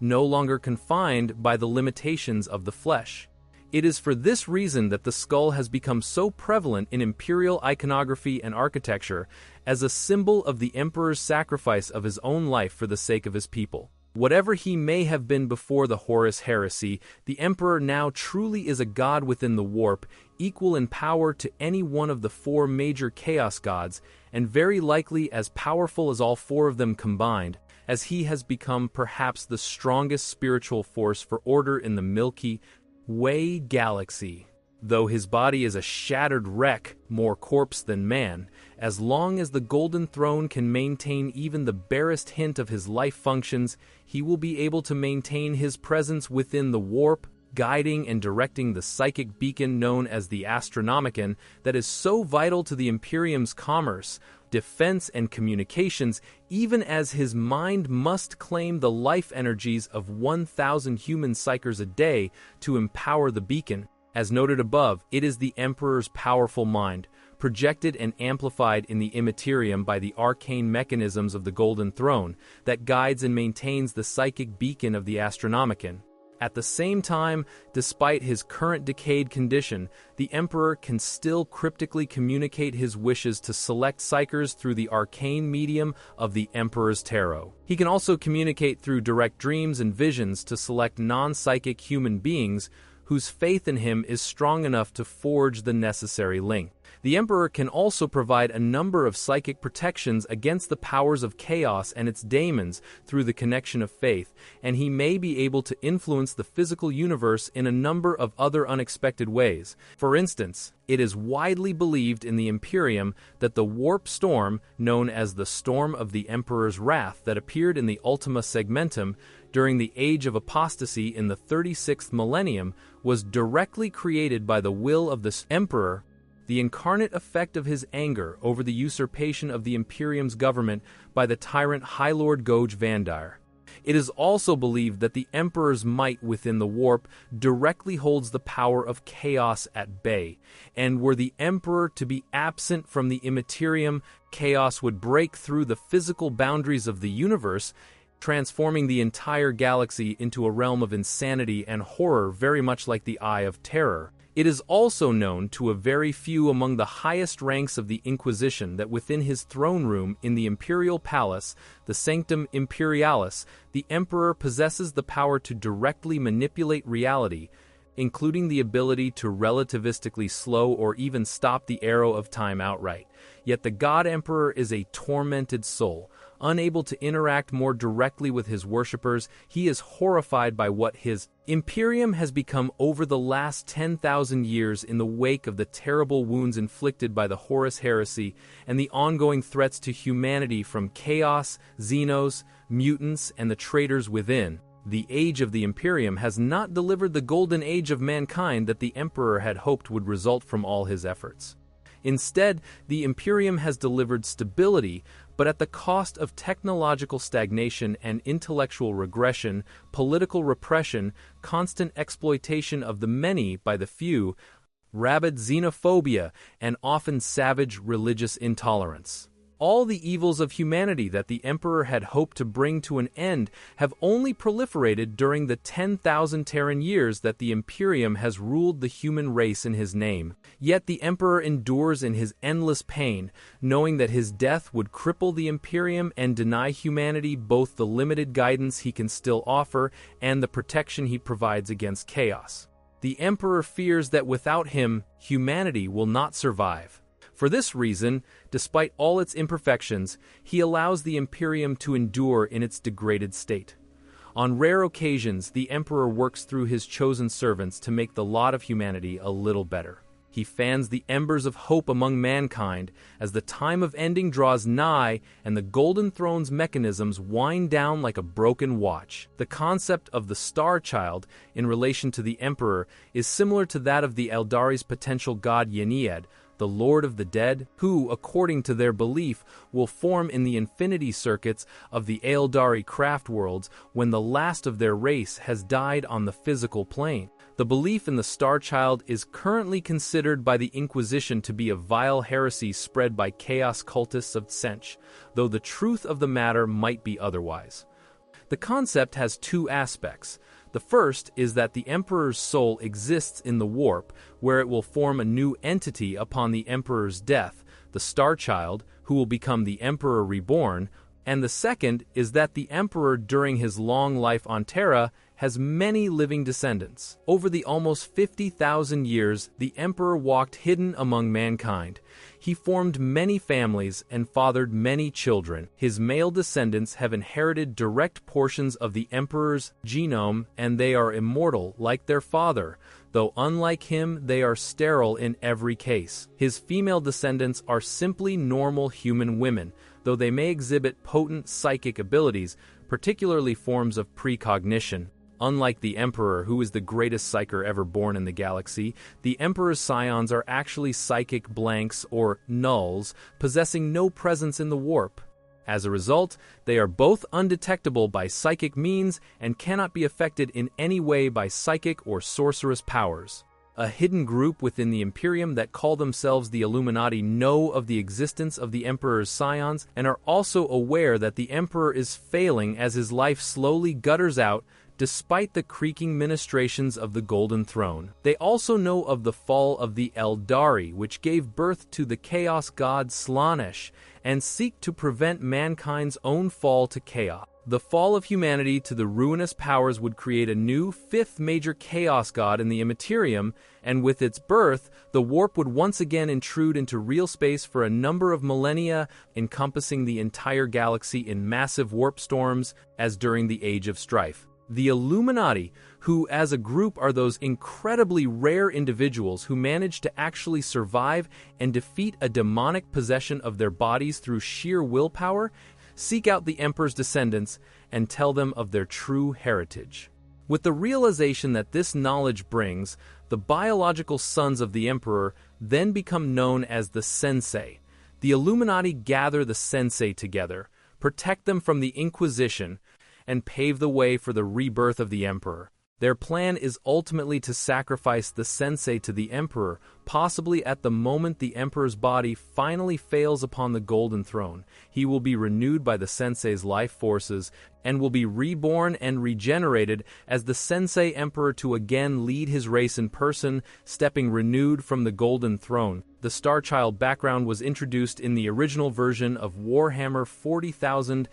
no longer confined by the limitations of the flesh. It is for this reason that the skull has become so prevalent in imperial iconography and architecture as a symbol of the emperor's sacrifice of his own life for the sake of his people. Whatever he may have been before the Horus Heresy, the Emperor now truly is a god within the warp, equal in power to any one of the four major chaos gods, and very likely as powerful as all four of them combined, as he has become perhaps the strongest spiritual force for order in the Milky Way galaxy. Though his body is a shattered wreck, more corpse than man, as long as the Golden Throne can maintain even the barest hint of his life functions, he will be able to maintain his presence within the warp, guiding and directing the psychic beacon known as the Astronomicon that is so vital to the Imperium's commerce, defense, and communications, even as his mind must claim the life energies of 1,000 human psychers a day to empower the beacon. As noted above, it is the Emperor's powerful mind, projected and amplified in the immaterium by the arcane mechanisms of the Golden Throne, that guides and maintains the psychic beacon of the Astronomicon. At the same time, despite his current decayed condition, the Emperor can still cryptically communicate his wishes to select psychers through the arcane medium of the Emperor's Tarot. He can also communicate through direct dreams and visions to select non-psychic human beings whose faith in him is strong enough to forge the necessary link. The Emperor can also provide a number of psychic protections against the powers of chaos and its daemons through the connection of faith, and he may be able to influence the physical universe in a number of other unexpected ways. For instance, it is widely believed in the Imperium that the warp storm, known as the Storm of the Emperor's Wrath that appeared in the Ultima Segmentum during the Age of Apostasy in the 36th millennium, was directly created by the will of the Emperor, the incarnate effect of his anger over the usurpation of the Imperium's government by the tyrant High Lord Goj Vandire. It is also believed that the Emperor's might within the warp directly holds the power of chaos at bay, and were the Emperor to be absent from the immaterium, chaos would break through the physical boundaries of the universe, transforming the entire galaxy into a realm of insanity and horror very much like the Eye of Terror. It is also known to a very few among the highest ranks of the Inquisition that within his throne room in the Imperial Palace, the Sanctum Imperialis, the Emperor possesses the power to directly manipulate reality, including the ability to relativistically slow or even stop the arrow of time outright. Yet the God Emperor is a tormented soul. Unable to interact more directly with his worshippers, he is horrified by what his Imperium has become over the last 10,000 years in the wake of the terrible wounds inflicted by the Horus Heresy and the ongoing threats to humanity from chaos, xenos, mutants, and the traitors within. The age of the Imperium has not delivered the golden age of mankind that the Emperor had hoped would result from all his efforts. Instead, the Imperium has delivered stability, but at the cost of technological stagnation and intellectual regression, political repression, constant exploitation of the many by the few, rabid xenophobia, and often savage religious intolerance. All the evils of humanity that the Emperor had hoped to bring to an end have only proliferated during the 10,000 Terran years that the Imperium has ruled the human race in his name. Yet the Emperor endures in his endless pain, knowing that his death would cripple the Imperium and deny humanity both the limited guidance he can still offer and the protection he provides against chaos. The Emperor fears that without him, humanity will not survive. For this reason, despite all its imperfections, he allows the Imperium to endure in its degraded state. On rare occasions, the Emperor works through his chosen servants to make the lot of humanity a little better. He fans the embers of hope among mankind as the time of ending draws nigh and the Golden Throne's mechanisms wind down like a broken watch. The concept of the Star Child in relation to the Emperor is similar to that of the Eldari's potential god Yennead, the Lord of the Dead, who, according to their belief, will form in the infinity circuits of the Eldari craft worlds when the last of their race has died on the physical plane. The belief in the Star Child is currently considered by the Inquisition to be a vile heresy spread by chaos cultists of Tsench, though the truth of the matter might be otherwise. The concept has two aspects. The first is that the Emperor's soul exists in the warp, where it will form a new entity upon the Emperor's death, the Star Child, who will become the Emperor Reborn, And the second is that the Emperor during his long life on Terra has many living descendants. Over the almost 50,000 years, the Emperor walked hidden among mankind. He formed many families and fathered many children. His male descendants have inherited direct portions of the Emperor's genome, and they are immortal like their father, though unlike him, they are sterile in every case. His female descendants are simply normal human women, though they may exhibit potent psychic abilities, particularly forms of precognition. Unlike the Emperor, who is the greatest psyker ever born in the galaxy, the Emperor's scions are actually psychic blanks or nulls, possessing no presence in the warp. As a result, they are both undetectable by psychic means and cannot be affected in any way by psychic or sorcerous powers. A hidden group within the Imperium that call themselves the Illuminati know of the existence of the Emperor's scions and are also aware that the Emperor is failing as his life slowly gutters out despite the creaking ministrations of the Golden Throne. They also know of the fall of the Eldari, which gave birth to the chaos god Slaanesh, and seek to prevent mankind's own fall to chaos. The fall of humanity to the ruinous powers would create a new, fifth major chaos god in the Immaterium, and with its birth, the warp would once again intrude into real space for a number of millennia, encompassing the entire galaxy in massive warp storms, as during the Age of Strife. The Illuminati, who as a group are those incredibly rare individuals who manage to actually survive and defeat a demonic possession of their bodies through sheer willpower, seek out the Emperor's descendants and tell them of their true heritage. With the realization that this knowledge brings, the biological sons of the Emperor then become known as the Sensei. The Illuminati gather the Sensei together, protect them from the Inquisition, and pave the way for the rebirth of the Emperor. Their plan is ultimately to sacrifice the Sensei to the Emperor, possibly at the moment the Emperor's body finally fails upon the Golden Throne. He will be renewed by the Sensei's life forces and will be reborn and regenerated as the Sensei Emperor to again lead his race in person, stepping renewed from the Golden Throne. The Starchild background was introduced in the original version of Warhammer 40,000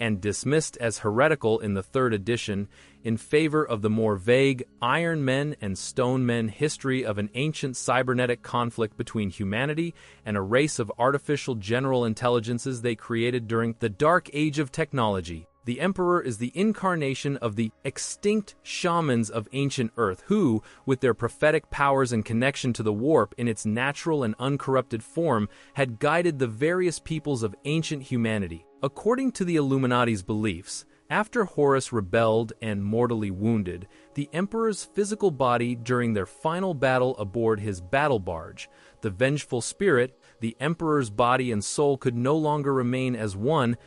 and dismissed as heretical in the 3rd edition in favor of the more vague Iron Men and Stone Men history of an ancient cybernetic conflict between humanity and a race of artificial general intelligences they created during the Dark Age of technology. The Emperor is the incarnation of the extinct shamans of ancient Earth who, with their prophetic powers and connection to the warp in its natural and uncorrupted form, had guided the various peoples of ancient humanity. According to the Illuminati's beliefs, after Horus rebelled and mortally wounded, the Emperor's physical body during their final battle aboard his battle barge, the Vengeful Spirit, the Emperor's body and soul could no longer remain as one.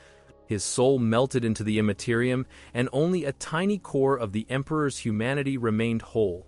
His soul melted into the Immaterium, and only a tiny core of the Emperor's humanity remained whole.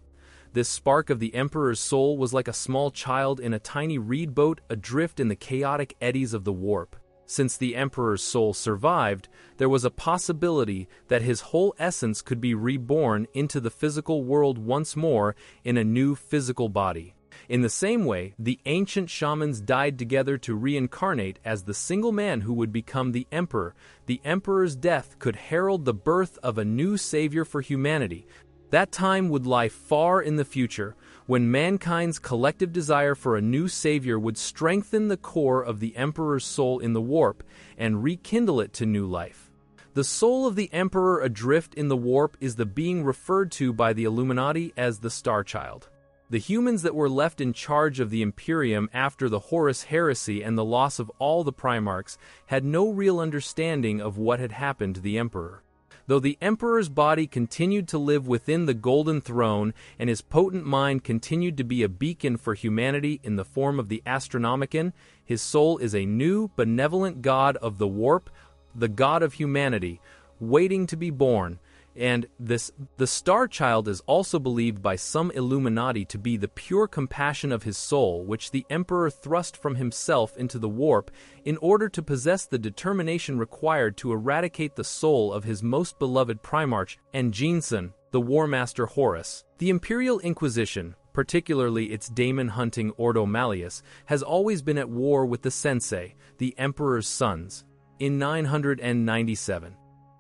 This spark of the Emperor's soul was like a small child in a tiny reed boat adrift in the chaotic eddies of the warp. Since the Emperor's soul survived, there was a possibility that his whole essence could be reborn into the physical world once more in a new physical body. In the same way, the ancient shamans died together to reincarnate as the single man who would become the Emperor. The Emperor's death could herald the birth of a new savior for humanity. That time would lie far in the future, when mankind's collective desire for a new savior would strengthen the core of the Emperor's soul in the warp and rekindle it to new life. The soul of the Emperor adrift in the warp is the being referred to by the Illuminati as the Starchild. The humans that were left in charge of the Imperium after the Horus Heresy and the loss of all the Primarchs had no real understanding of what had happened to the Emperor. Though the Emperor's body continued to live within the Golden Throne and his potent mind continued to be a beacon for humanity in the form of the Astronomicon, his soul is a new, benevolent god of the warp, the god of humanity, waiting to be born. And the Starchild is also believed by some Illuminati to be the pure compassion of his soul, which the Emperor thrust from himself into the warp in order to possess the determination required to eradicate the soul of his most beloved Primarch, and Jensen, the War Master Horus. The Imperial Inquisition, particularly its daemon-hunting Ordo Malleus, has always been at war with the Sensei, the Emperor's sons. In 997,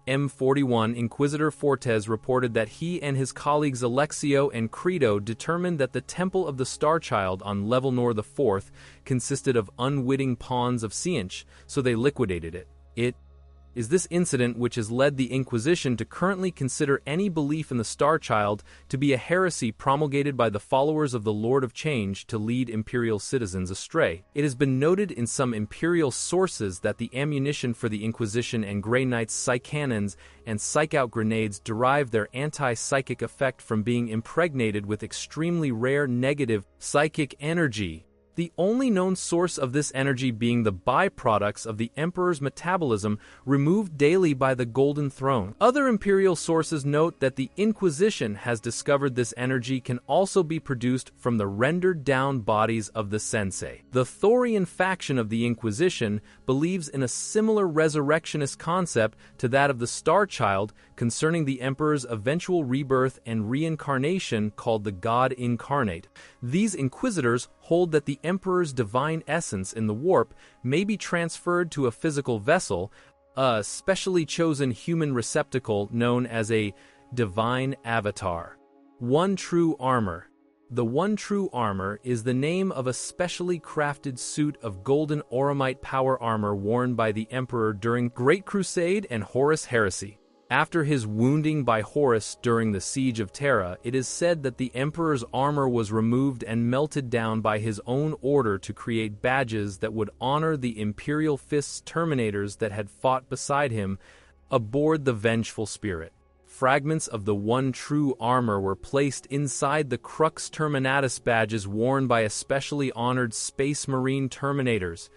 M41 Inquisitor Fortes reported that he and his colleagues Alexio and Credo determined that the Temple of the Starchild on Level Nor IV consisted of unwitting pawns of Siench, so they liquidated it. It is this incident which has led the Inquisition to currently consider any belief in the Starchild to be a heresy promulgated by the followers of the Lord of Change to lead Imperial citizens astray. It has been noted in some Imperial sources that the ammunition for the Inquisition and Grey Knight's psych-cannons and psych-out grenades derive their anti-psychic effect from being impregnated with extremely rare negative psychic energy, the only known source of this energy being the byproducts of the Emperor's metabolism removed daily by the Golden Throne. Other Imperial sources note that the Inquisition has discovered this energy can also be produced from the rendered-down bodies of the Sensei. The Thorian faction of the Inquisition believes in a similar resurrectionist concept to that of the Starchild concerning the Emperor's eventual rebirth and reincarnation called the God Incarnate. These Inquisitors hold that the Emperor's divine essence in the warp may be transferred to a physical vessel, a specially chosen human receptacle known as a divine avatar. One True Armor. The One True Armor is the name of a specially crafted suit of golden auramite power armor worn by the Emperor during Great Crusade and Horus Heresy. After his wounding by Horus during the Siege of Terra, it is said that the Emperor's armor was removed and melted down by his own order to create badges that would honor the Imperial Fist's Terminators that had fought beside him aboard the Vengeful Spirit. Fragments of the One True Armor were placed inside the Crux Terminatus badges worn by especially honored Space Marine Terminators.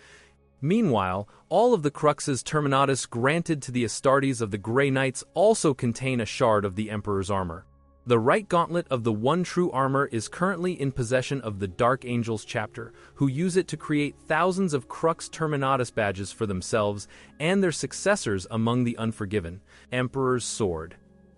Meanwhile, all of the Cruxes Terminatus granted to the Astartes of the Grey Knights also contain a shard of the Emperor's armor. The right gauntlet of the One True Armor is currently in possession of the Dark Angels chapter, who use it to create thousands of Crux Terminatus badges for themselves and their successors among the Unforgiven. Emperor's Sword.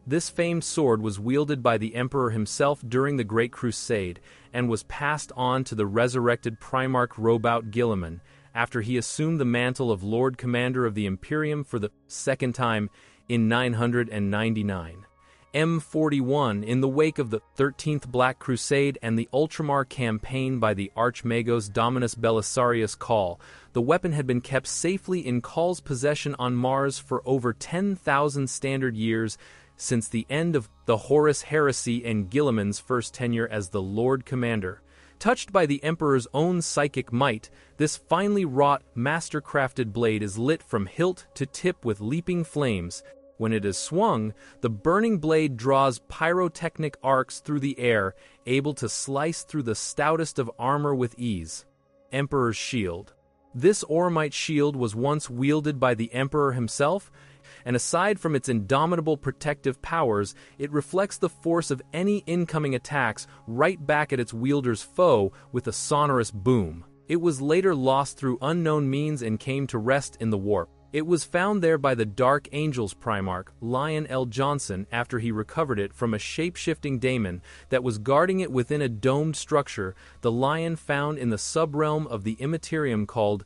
This famed sword was wielded by the Emperor himself during the Great Crusade and was passed on to the resurrected Primarch Robout Guilliman, after he assumed the mantle of Lord Commander of the Imperium for the second time in 999. M41, in the wake of the 13th Black Crusade and the Ultramar campaign by the Archmagos Dominus Belisarius Cawl, the weapon had been kept safely in Cawl's possession on Mars for over 10,000 standard years since the end of the Horus Heresy and Guilliman's first tenure as the Lord Commander. Touched by the Emperor's own psychic might, this finely wrought, master-crafted blade is lit from hilt to tip with leaping flames. When it is swung, the burning blade draws pyrotechnic arcs through the air, able to slice through the stoutest of armor with ease. Emperor's Shield. This auramite shield was once wielded by the Emperor himself, and aside from its indomitable protective powers, it reflects the force of any incoming attacks right back at its wielder's foe with a sonorous boom. It was later lost through unknown means and came to rest in the warp. It was found there by the Dark Angels Primarch, Lion L. Johnson, after he recovered it from a shape-shifting daemon that was guarding it within a domed structure the Lion found in the subrealm of the Immaterium called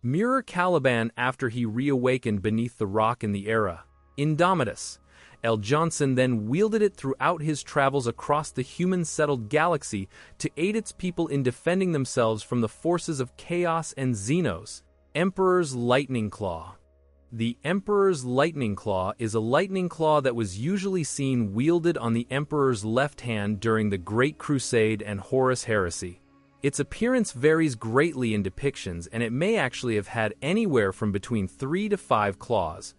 Mirror Caliban after he reawakened beneath the rock in the era. Indomitus. L. Johnson then wielded it throughout his travels across the human-settled galaxy to aid its people in defending themselves from the forces of chaos and Xenos. Emperor's Lightning Claw. The Emperor's Lightning Claw is a lightning claw that was usually seen wielded on the Emperor's left hand during the Great Crusade and Horus Heresy. Its appearance varies greatly in depictions, and it may actually have had anywhere from between 3 to 5 claws.